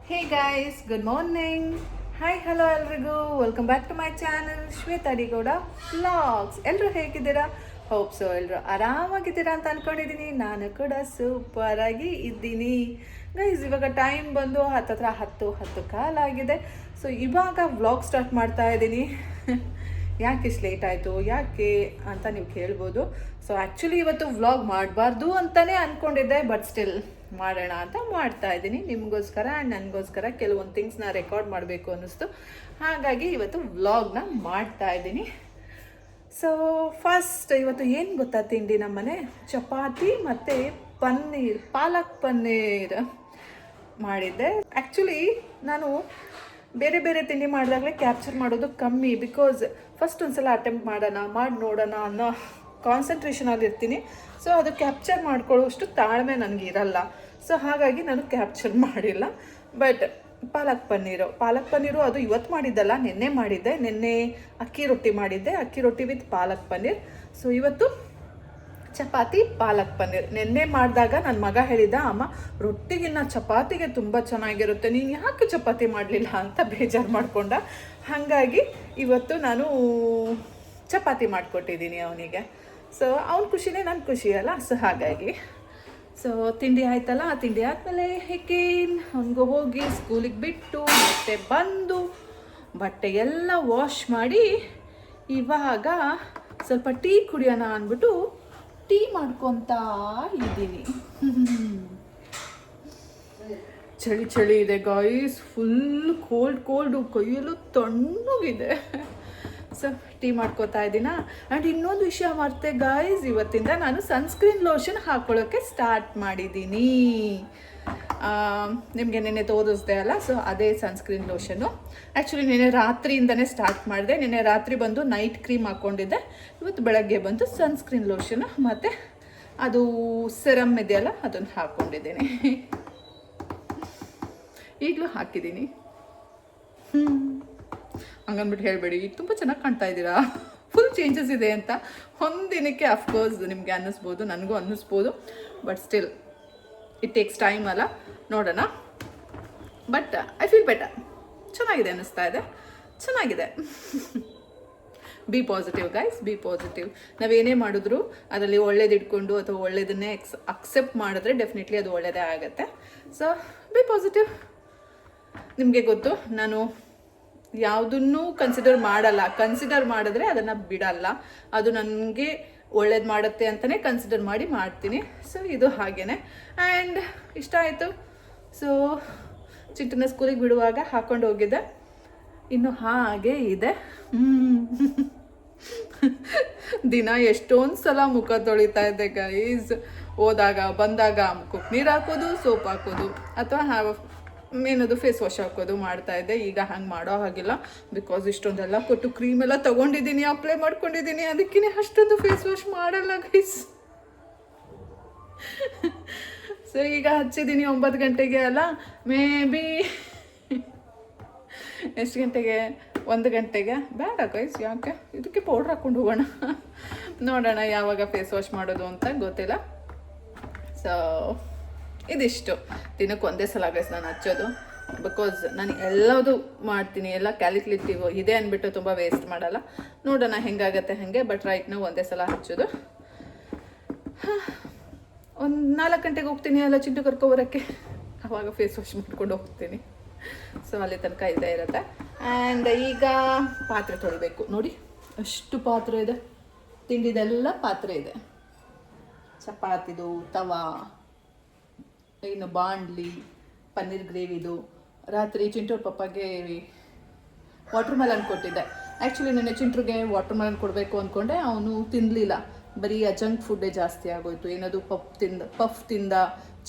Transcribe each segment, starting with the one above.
ಹೇ guys, good morning. Hi, hello ಎಲ್ರಿಗೂ. Welcome back to my channel Shweta Adigowda vlogs. ಎಲ್ಲರೂ ಹೇಗಿದ್ದೀರಾ? Hope so ಎಲ್ಲರೂ ಆರಾಮಾಗಿದ್ದೀರಾ ಅಂತ ಅಂದ್ಕೊಂಡಿದ್ದೀನಿ. ನಾನು ಕೂಡ ಸೂಪರಾಗಿ ಇದ್ದೀನಿ ಗೈಸ್. ಇವಾಗ ಟೈಮ್ ಬಂದು ಹತ್ತತ್ರ 10 ಕಾಲಾಗಿದೆ. ಸೊ ಇವಾಗ ವ್ಲಾಗ್ ಸ್ಟಾರ್ಟ್ ಮಾಡ್ತಾ ಇದ್ದೀನಿ. ಯಾಕೆ ಇಷ್ಟು ಲೇಟ್ ಆಯಿತು, ಯಾಕೆ ಅಂತ ನೀವು ಕೇಳ್ಬೋದು. ಸೊ ಆ್ಯಕ್ಚುಲಿ ಇವತ್ತು ವ್ಲಾಗ್ ಮಾಡಬಾರ್ದು ಅಂತಲೇ ಅಂದ್ಕೊಂಡಿದ್ದೆ, ಬಟ್ ಸ್ಟಿಲ್ ಮಾಡೋಣ ಅಂತ ಮಾಡ್ತಾ ಇದ್ದೀನಿ. ನಿಮಗೋಸ್ಕರ ಆ್ಯಂಡ್ ನನಗೋಸ್ಕರ ಕೆಲವೊಂದು ಥಿಂಗ್ಸ್ನ ರೆಕಾರ್ಡ್ ಮಾಡಬೇಕು ಅನ್ನಿಸ್ತು. ಹಾಗಾಗಿ ಇವತ್ತು ವ್ಲಾಗ್ನ ಮಾಡ್ತಾ ಇದ್ದೀನಿ. ಸೊ ಫಸ್ಟ್ ಇವತ್ತು ಏನು ಗೊತ್ತಾ ತಿಂಡಿ, ನಮ್ಮನೆ ಚಪಾತಿ ಮತ್ತು ಪನ್ನೀರ್, ಪಾಲಕ್ ಪನ್ನೀರ್ ಮಾಡಿದ್ದೆ. ಆ್ಯಕ್ಚುಲಿ ನಾನು ಬೇರೆ ಬೇರೆ ತಿಂಡಿ ಮಾಡಿದಾಗಲೇ ಕ್ಯಾಪ್ಚರ್ ಮಾಡೋದು ಕಮ್ಮಿ, ಬಿಕಾಸ್ ಫಸ್ಟ್ ಒಂದ್ಸಲ ಅಟೆಂಪ್ಟ್ ಮಾಡಿ ನೋಡೋಣ ಅನ್ನೋ ಕಾನ್ಸಂಟ್ರೇಷನಲ್ಲಿ ಇರ್ತೀನಿ. ಸೊ ಅದು ಕ್ಯಾಪ್ಚರ್ ಮಾಡ್ಕೊಳ್ಳೋಷ್ಟು ತಾಳ್ಮೆ ನನಗಿರಲ್ಲ. ಸೊ ಹಾಗಾಗಿ ನಾನು ಕ್ಯಾಪ್ಚರ್ ಮಾಡಿಲ್ಲ. ಬಟ್ ಪಾಲಕ್ ಪನ್ನೀರು ಅದು ಇವತ್ತು ಮಾಡಿದ್ದಲ್ಲ, ನಿನ್ನೆ ಮಾಡಿದ್ದೆ. ನಿನ್ನೆ ಅಕ್ಕಿ ರೊಟ್ಟಿ ಮಾಡಿದ್ದೆ, ಅಕ್ಕಿ ರೊಟ್ಟಿ ವಿತ್ ಪಾಲಕ್ ಪನ್ನೀರ್. ಸೊ ಇವತ್ತು ಚಪಾತಿ ಪಾಲಕ್ ಪನ್ನೀರ್. ನಿನ್ನೆ ಮಾಡಿದಾಗ ನನ್ನ ಮಗ ಹೇಳಿದ, ಅಮ್ಮ ರೊಟ್ಟಿಗಿನ್ನ ಚಪಾತಿಗೆ ತುಂಬ ಚೆನ್ನಾಗಿರುತ್ತೆ, ನೀನು ಯಾಕೆ ಚಪಾತಿ ಮಾಡಲಿಲ್ಲ ಅಂತ ಬೇಜಾರು ಮಾಡಿಕೊಂಡ. ಹಾಗಾಗಿ ಇವತ್ತು ನಾನು ಚಪಾತಿ ಮಾಡಿಕೊಟ್ಟಿದ್ದೀನಿ ಅವನಿಗೆ. ಸೊ ಅವ್ನ ಖುಷಿನೇ ನನ್ನ ಖುಷಿ ಅಲ್ಲ. ಸೊ ಹಾಗಾಗಿ ಸೊ ತಿಂಡಿ ಆಯ್ತಲ್ಲ, ತಿಂಡಿ ಆದಮೇಲೆ ಹೇಗೇನ್ ಅವನಿಗೆ ಹೋಗಿ ಸ್ಕೂಲಿಗೆ ಬಿಟ್ಟು ಮತ್ತೆ ಬಂದು ಬಟ್ಟೆ ಎಲ್ಲ ವಾಶ್ ಮಾಡಿ ಇವಾಗ ಸ್ವಲ್ಪ ಟೀ ಕುಡಿಯೋಣ ಅಂದ್ಬಿಟ್ಟು ಟೀ ಮಾಡ್ಕೊತಾ ಇದ್ದೀನಿ. ಚಳಿ ಇದೆ ಗಾಯ್ಸ್, ಫುಲ್ ಕೋಲ್ಡು, ಕೈಯಲ್ಲೂ ತಣ್ಣಗಿದೆ. ಸೊ ಟೀ ಮಾಡ್ಕೋತಾ ಇದ್ದೀನ. ಆ್ಯಂಡ್ ಇನ್ನೊಂದು ವಿಷಯ ಮರ್ತೆ ಗಾಯ್ಸ್, ಇವತ್ತಿಂದ ನಾನು ಸನ್ಸ್ಕ್ರೀನ್ ಲೋಷನ್ ಹಾಕ್ಕೊಳ್ಳೋಕ್ಕೆ ಸ್ಟಾರ್ಟ್ ಮಾಡಿದ್ದೀನಿ. ನಿಮಗೆ ನೆನ್ನೆ ತೋರಿಸ್ದೆ ಅಲ್ಲ, ಸೊ ಅದೇ ಸನ್ಸ್ಕ್ರೀನ್ ಲೋಷನು. ಆ್ಯಕ್ಚುಲಿ ನೆನ್ನೆ ರಾತ್ರಿಯಿಂದನೇ ಸ್ಟಾರ್ಟ್ ಮಾಡಿದೆ. ನೆನ್ನೆ ರಾತ್ರಿ ಬಂದು ನೈಟ್ ಕ್ರೀಮ್ ಹಾಕ್ಕೊಂಡಿದ್ದೆ, ಇವತ್ತು ಬೆಳಗ್ಗೆ ಬಂದು ಸನ್ಸ್ಕ್ರೀನ್ ಲೋಷನು ಮತ್ತು ಅದು ಸೆರಮ್ ಇದೆಯಲ್ಲ ಅದನ್ನು ಹಾಕ್ಕೊಂಡಿದ್ದೀನಿ. ಈಗಲೂ ಹಾಕಿದ್ದೀನಿ. ಹಂಗನ್ಬಿಟ್ಟು ಹೇಳಬೇಡಿ, ಈಗ ತುಂಬ ಚೆನ್ನಾಗಿ ಕಾಣ್ತಾ ಇದ್ದೀರಾ, ಫುಲ್ ಚೇಂಜಸ್ ಇದೆ ಅಂತ. ಒಂದಿನಕ್ಕೆ ಅಫ್ಕೋರ್ಸ್ ನಿಮಗೆ ಅನ್ನಿಸ್ಬೋದು, ನನಗೂ ಅನ್ನಿಸ್ಬೋದು, but still it takes time ಅಲ್ಲ, ನೋಡೋಣ. ಬಟ್ ಐ ಫೀಲ್ ಬೆಟರ್, ಚೆನ್ನಾಗಿದೆ ಅನ್ನಿಸ್ತಾ ಇದೆ, ಚೆನ್ನಾಗಿದೆ. Be positive guys, be positive. ನಾವೇನೇ ಮಾಡಿದ್ರು ಅದರಲ್ಲಿ ಒಳ್ಳೇದು ಇಟ್ಕೊಂಡು ಅಥವಾ ಒಳ್ಳೇದನ್ನೇ ಅಕ್ಸೆಪ್ಟ್ ಮಾಡಿದ್ರೆ ಡೆಫಿನೆಟ್ಲಿ ಅದು ಒಳ್ಳೆಯದೇ ಆಗುತ್ತೆ. So B positive. ನಿಮಗೆ ಗೊತ್ತು, ನಾನು ಯಾವುದನ್ನೂ ಕನ್ಸಿಡರ್ ಮಾಡಲ್ಲ. ಕನ್ಸಿಡರ್ ಮಾಡಿದ್ರೆ ಅದನ್ನು ಬಿಡಲ್ಲ. ಅದು ನನಗೆ ಒಳ್ಳೇದು ಮಾಡುತ್ತೆ ಅಂತಲೇ ಕನ್ಸಿಡರ್ ಮಾಡಿ ಮಾಡ್ತೀನಿ. ಸೊ ಇದು ಹಾಗೇ. ಆ್ಯಂಡ್ ಇಷ್ಟ ಆಯಿತು. ಸೊ ಚಿಟ್ಟನ ಸ್ಕೂಲಿಗೆ ಬಿಡುವಾಗ ಹಾಕ್ಕೊಂಡು ಹೋಗಿದ್ದೆ, ಇನ್ನು ಹಾಗೆ ಇದೆ. ದಿನ ಎಷ್ಟೊಂದು ಸಲ ಮುಖ ತೊಳಿತಾ ಇದ್ದೆ ಗೈಸ್. ಹೋದಾಗ ಬಂದಾಗ ಮುಖಕ್ಕೆ ನೀರು ಹಾಕೋದು, ಸೋಪ್ ಹಾಕೋದು, ಅಥವಾ ಏನದು ಫೇಸ್ ವಾಶ್ ಹಾಕೋದು ಮಾಡ್ತಾ ಇದ್ದೆ. ಈಗ ಹಂಗೆ ಮಾಡೋ ಹಾಗಿಲ್ಲ, ಬಿಕಾಸ್ ಇಷ್ಟೊಂದೆಲ್ಲ ಕೊಟ್ಟು ಕ್ರೀಮ್ ಎಲ್ಲ ತೊಗೊಂಡಿದ್ದೀನಿ, ಅಪ್ಲೈ ಮಾಡ್ಕೊಂಡಿದ್ದೀನಿ. ಅದಕ್ಕೇ ಅಷ್ಟೊಂದು ಫೇಸ್ ವಾಶ್ ಮಾಡಲ್ಲ ಗೈಸ್. ಸೊ ಈಗ ಹಚ್ಚಿದ್ದೀನಿ 9 ಗಂಟೆಗೆ ಅಲ್ಲ, ಮೇ ಬಿ ಎಷ್ಟು ಗಂಟೆಗೆ, 1 ಗಂಟೆಗೆ. ಬೇಡ ಗೈಸ್, ಯಾಕೆ, ಇದಕ್ಕೆ ಪೌಡ್ರ್ ಹಾಕ್ಕೊಂಡು ಹೋಗೋಣ. ನೋಡೋಣ ಯಾವಾಗ ಫೇಸ್ ವಾಶ್ ಮಾಡೋದು ಅಂತ ಗೊತ್ತಿಲ್ಲ. ಸೊ ಇದಿಷ್ಟು. ದಿನಕ್ಕೆ ಒಂದೇ ಸಲ ಗೈಸ್ ನಾನು ಹಚ್ಚೋದು, ಬಿಕಾಸ್ ನಾನು ಎಲ್ಲದು ಮಾಡ್ತೀನಿ, ಎಲ್ಲ ಕ್ಯಾಲ್ಕುಲೇಟಿವ್ ಇದೆ ಅಂದ್ಬಿಟ್ಟು ತುಂಬ ವೇಸ್ಟ್ ಮಾಡಲ್ಲ. ನೋಡೋಣ ಹೆಂಗಾಗತ್ತೆ ಹಾಗೆ. ಬಟ್ ರೈಟ್ ನಾವು ಒಂದೇ ಸಲ ಹಚ್ಚೋದು. ಒಂದು 4 ಗಂಟೆಗೆ ಹೋಗ್ತೀನಿ ಎಲ್ಲ ಚಿಂಟು ಕರ್ಕೊಬರೋಕ್ಕೆ, ಆವಾಗ ಫೇಸ್ ವಾಶ್ ಮಾಡ್ಕೊಂಡು ಹೋಗ್ತೀನಿ. ಸೊ ಅಲ್ಲಿ ತನಕ ಇದೇ ಇರುತ್ತೆ. ಆ್ಯಂಡ್ ಈಗ ಪಾತ್ರೆ ತೊಳಿಬೇಕು. ನೋಡಿ ಅಷ್ಟು ಪಾತ್ರೆ ಇದೆ, ತಿಂಡಿದೆಲ್ಲ ಪಾತ್ರೆ ಇದೆ. ಚಪಾತಿದು ತವಾ, ಇನ್ನು ಬಾಂಡ್ಲಿ, ಪನ್ನೀರ್ ಗ್ರೇವಿದು. ರಾತ್ರಿ ಚಿಂಟೂರ್ ಪಪ್ಪಗೆ ವಾಟರ್ ಮೆಲನ್ ಕೊಟ್ಟಿದ್ದೆ. ಆ್ಯಕ್ಚುಲಿ ನೆನ್ನೆ ಚಿಂಟ್ರಿಗೆ ವಾಟರ್ ಮೆಲನ್ ಕೊಡಬೇಕು ಅಂದ್ಕೊಂಡೆ, ಅವನು ತಿನ್ನಲಿಲ್ಲ. ಬರೀ ಜಂಕ್ ಫುಡ್ಡೇ ಜಾಸ್ತಿ ಆಗೋಯ್ತು. ಏನದು ಪಫ್ ತಿಂದ,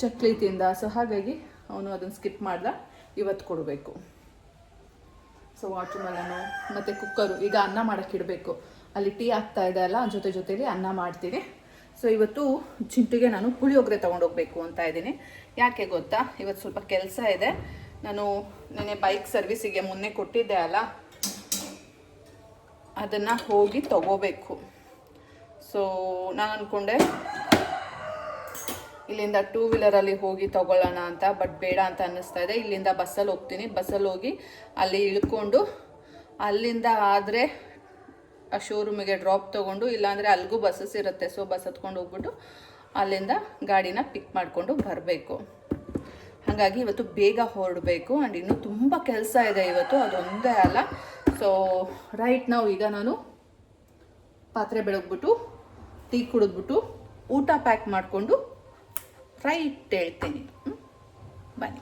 ಚಕ್ಲಿ ತಿಂದ. ಸೊ ಹಾಗಾಗಿ ಅವನು ಅದನ್ನು ಸ್ಕಿಪ್ ಮಾಡ್ದ. ಇವತ್ತು ಕೊಡಬೇಕು. ಸೊ ವಾಟರ್ ಮೆಲನು ಮತ್ತು ಕುಕ್ಕರು. ಈಗ ಅನ್ನ ಮಾಡೋಕ್ಕೆ ಇಡಬೇಕು. ಅಲ್ಲಿ ಟೀ ಆಗ್ತಾ ಇದೆ ಅಲ್ಲ, ಜೊತೆಲಿ ಅನ್ನ ಮಾಡ್ತೀನಿ. ಸೊ ಇವತ್ತು ಚಿಂಟಿಗೆ ನಾನು ಪುಳಿಯೋಗರೆ ತೊಗೊಂಡೋಗ್ಬೇಕು ಅಂತ ಇದ್ದೀನಿ. ಯಾಕೆ ಗೊತ್ತಾ, ಇವತ್ತು ಸ್ವಲ್ಪ ಕೆಲಸ ಇದೆ. ನಾನು ನೆನ್ನೆ ಬೈಕ್ ಸರ್ವಿಸಿಗೆ ಮೊನ್ನೆ ಕೊಟ್ಟಿದ್ದೆ ಅಲ್ಲ, ಅದನ್ನು ಹೋಗಿ ತಗೋಬೇಕು. ಸೊ ನಾನು ಅಂದ್ಕೊಂಡೆ ಇಲ್ಲಿಂದ 2 ವೀಲರಲ್ಲಿ ಹೋಗಿ ತಗೊಳ್ಳೋಣ ಅಂತ, ಬಟ್ ಬೇಡ ಅಂತ ಅನ್ನಿಸ್ತಾ ಇದೆ. ಇಲ್ಲಿಂದ ಬಸ್ಸಲ್ಲಿ ಹೋಗ್ತೀನಿ. ಬಸ್ಸಲ್ಲಿ ಹೋಗಿ ಅಲ್ಲಿ ಇಳ್ಕೊಂಡು ಅಲ್ಲಿಂದ ಆದರೆ ಆ ಶೋರೂಮಿಗೆ ಡ್ರಾಪ್ ತೊಗೊಂಡು, ಇಲ್ಲಾಂದರೆ ಅಲ್ಲಿಗೂ ಬಸ್ಸಸ್ ಇರುತ್ತೆ. ಸೊ ಬಸ್ ಹತ್ಕೊಂಡು ಹೋಗ್ಬಿಟ್ಟು ಅಲ್ಲಿಂದ ಗಾಡಿನ ಪಿಕ್ ಮಾಡಿಕೊಂಡು ಬರಬೇಕು. ಹಾಗಾಗಿ ಇವತ್ತು ಬೇಗ ಹೊರಡಬೇಕು. ಆ್ಯಂಡ್ ಇನ್ನೂ ತುಂಬ ಕೆಲಸ ಇದೆ ಇವತ್ತು, ಅದೊಂದೇ ಅಲ್ಲ. ಸೊ ರೈಟ್ ನಾವು ಈಗ ನಾನು ಪಾತ್ರೆ ಬೆಳಗ್ಬಿಟ್ಟು ಟೀ ಕುಡಿದ್ಬಿಟ್ಟು ಊಟ ಪ್ಯಾಕ್ ಮಾಡಿಕೊಂಡು ರೈಟ್ ಹೇಳ್ತೀನಿ. ಬನ್ನಿ.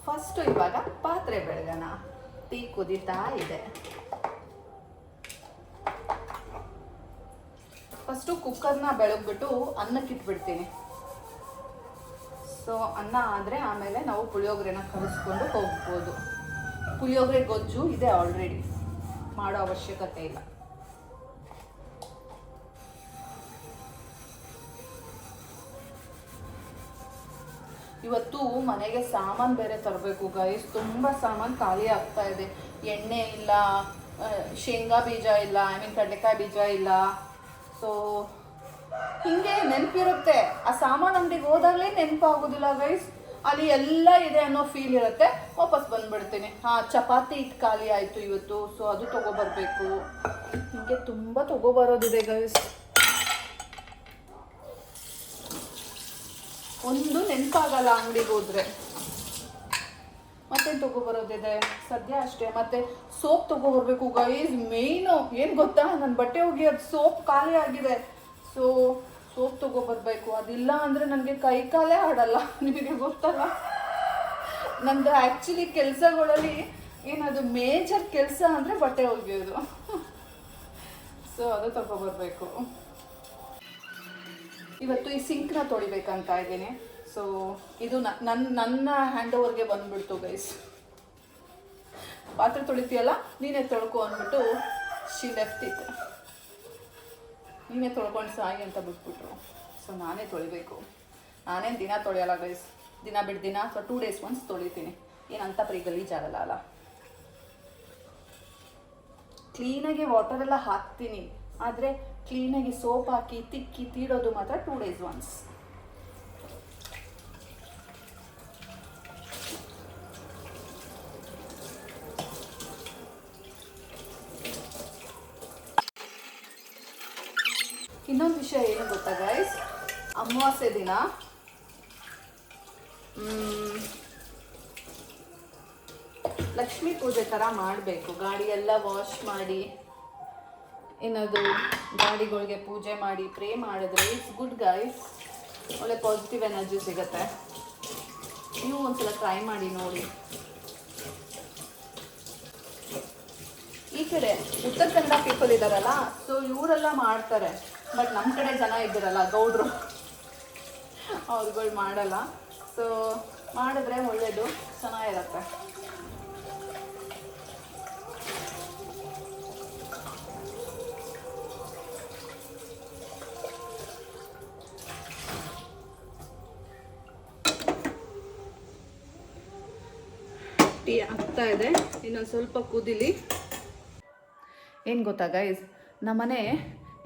ಫಸ್ಟು ಇವಾಗ ಪಾತ್ರೆ ಬೆಳಗೋಣ. ಟೀ ಕುದೀತಾ ಇದೆ. ಫಸ್ಟು ಕುಕ್ಕರ್ನ ಬೆಳಗ್ಬಿಟ್ಟು ಅನ್ನಕ್ಕೆ ಇಟ್ಬಿಡ್ತೀನಿ. ಸೊ ಅನ್ನ ಆದರೆ ಆಮೇಲೆ ನಾವು ಪುಳಿಯೋಗರೆನ ಕಲಿಸ್ಕೊಂಡು ಹೋಗ್ಬೋದು. ಪುಳಿಯೋಗರೆ ಗೊಜ್ಜು ಇದೆ ಆಲ್ರೆಡಿ, ಮಾಡೋ ಅವಶ್ಯಕತೆ ಇಲ್ಲ. ಇವತ್ತು ಮನೆಗೆ ಸಾಮಾನು ಬೇರೆ ತರಬೇಕು ಗೈಸ್. ತುಂಬ ಸಾಮಾನು ಖಾಲಿ ಆಗ್ತಾ ಇದೆ. ಎಣ್ಣೆ ಇಲ್ಲ, ಶೇಂಗಾ ಬೀಜ ಇಲ್ಲ, ಕಡಲೆಕಾಯಿ ಬೀಜ ಇಲ್ಲ. ಸೊ ಹಿಂಗೆ ನೆನಪಿರುತ್ತೆ. ಆ ಸಾಮಾನು ಅಂಗಡಿಗೆ ಹೋದಾಗಲೇ ನೆನಪಾಗೋದಿಲ್ಲ ಗೈಸ್. ಅಲ್ಲಿ ಎಲ್ಲ ಇದೆ ಅನ್ನೋ ಫೀಲ್ ಇರುತ್ತೆ. ವಾಪಸ್ ಬಂದ್ಬಿಡ್ತೀನಿ. ಚಪಾತಿ ಹಿಟ್ಟು ಖಾಲಿ ಆಯಿತು ಇವತ್ತು, ಸೊ ಅದು ತೊಗೊಬರ್ಬೇಕು. ಹಿಂಗೆ ತುಂಬ ತೊಗೊಬರೋದಿದೆ ಗೈಸ್. ಒಂದು ನೆನಪಾಗಲ್ಲ ಅಂಗಡಿಗೆ ಹೋದ್ರೆ. ಮತ್ತೇನು ತೊಗೊಬರೋದಿದೆ ಸದ್ಯ ಅಷ್ಟೇ. ಮತ್ತು ಸೋಪ್ ತೊಗೊಬರ್ಬೇಕು ಗೈಸ್. ಮೇಯ್ನು ಏನು ಗೊತ್ತಾ, ನನ್ನ ಬಟ್ಟೆ ಹೋಗಿ ಅದು ಸೋಪ್ ಖಾಲಿ ಆಗಿದೆ. ಸೊ ಸೋಪ್ ತೊಗೊಬರ್ಬೇಕು. ಅದಿಲ್ಲ ಅಂದರೆ ನನಗೆ ಕೈ ಕಾಲೇ ಆಡಲ್ಲ. ನಿಮಗೆ ಗೊತ್ತಲ್ಲ, ನಂದು ಆ್ಯಕ್ಚುಲಿ ಕೆಲಸಗಳಲ್ಲಿ ಏನದು ಮೇಜರ್ ಕೆಲಸ ಅಂದರೆ ಬಟ್ಟೆ ಒಗೆಯೋದು. ಸೊ ಅದು ತೊಗೊಬರ್ಬೇಕು. ಇವತ್ತು ಈ ಸಿಂಕ್ನ ತೊಳಿಬೇಕಂತ ಇದ್ದೀನಿ. ಸೊ ಇದು ನನ್ನ ಹ್ಯಾಂಡ್ ಓವರ್ಗೆ ಬಂದುಬಿಡ್ತು ಗೈಸ್. ಪಾತ್ರೆ ತೊಳಿತೀಯಲ್ಲ ನೀನೇ ತೊಳ್ಕೊ ಅಂದ್ಬಿಟ್ಟು ಶಿ ಲೆಫ್ಟ್ ಇತ್ತು. ನೀನೇ ತೊಳ್ಕೊಂಡು ಸಾಯಿ ಅಂತ ಬಿಟ್ಬಿಟ್ರು. ಸೊ ನಾನೇ ತೊಳಿಬೇಕು. ನಾನೇನು ದಿನ ತೊಳೆಯಲ್ಲ ಗೈಸ್. ದಿನ ಬಿಟ್ಟು ದಿನ ಅಥವಾ 2 days ಒನ್ಸ್ ತೊಳಿತೀನಿ. ಏನಂತ ಬರೀ ಗಲೀಜಾಗಲ್ಲ ಅಲ್ಲ. ಕ್ಲೀನಾಗಿ ವಾಟರೆಲ್ಲ ಹಾಕ್ತೀನಿ, ಆದರೆ ಕ್ಲೀನಾಗಿ ಸೋಪ್ ಹಾಕಿ ತಿಕ್ಕಿ ತೀಡೋದು ಮಾತ್ರ 2 days ಒನ್ಸ್. ಇನ್ನೊಂದು ವಿಷಯ ಏನು ಗೊತ್ತಾ ಗೈಸ್, ಅಮಾವಾಸ್ಯೆ ದಿನ ಲಕ್ಷ್ಮೀ ಪೂಜೆ ಥರ ಮಾಡಬೇಕು. ಗಾಡಿ ಎಲ್ಲ ವಾಶ್ ಮಾಡಿ, ಏನದು ಗಾಡಿಗಳಿಗೆ ಪೂಜೆ ಮಾಡಿ ಪ್ರೇ ಮಾಡಿದ್ರೆ ಇಟ್ಸ್ ಗುಡ್ ಗೈಸ್. ಒಳ್ಳೆ ಪಾಸಿಟಿವ್ ಎನರ್ಜಿ ಸಿಗುತ್ತೆ. ನೀವು ಒಂದ್ಸಲ ಟ್ರೈ ಮಾಡಿ ನೋಡಿ. ಈ ಕಡೆ ಉತ್ತರ ಕನ್ನಡ ಪೀಪಲ್ ಇದ್ದಾರಲ್ಲ, ಸೊ ಇವರೆಲ್ಲ ಮಾಡ್ತಾರೆ. ಬಟ್ ನಮ್ಮ ಕಡೆ ಜನ ಇದ್ದಾರಲ್ಲ ಗೌಡ್ರು, ಅವ್ರುಗಳು ಮಾಡಲ್ಲ. ಸೊ ಮಾಡಿದ್ರೆ ಒಳ್ಳೆಯದು, ಚೆನ್ನಾಗಿರುತ್ತೆ. ಟೀ ಆಗ್ತಾ ಇದೆ, ಇನ್ನೊಂದು ಸ್ವಲ್ಪ ಕುದಿಲಿ. ಏನು ಗೊತ್ತಾ ಗೈಸ್, ನಮ್ಮನೆ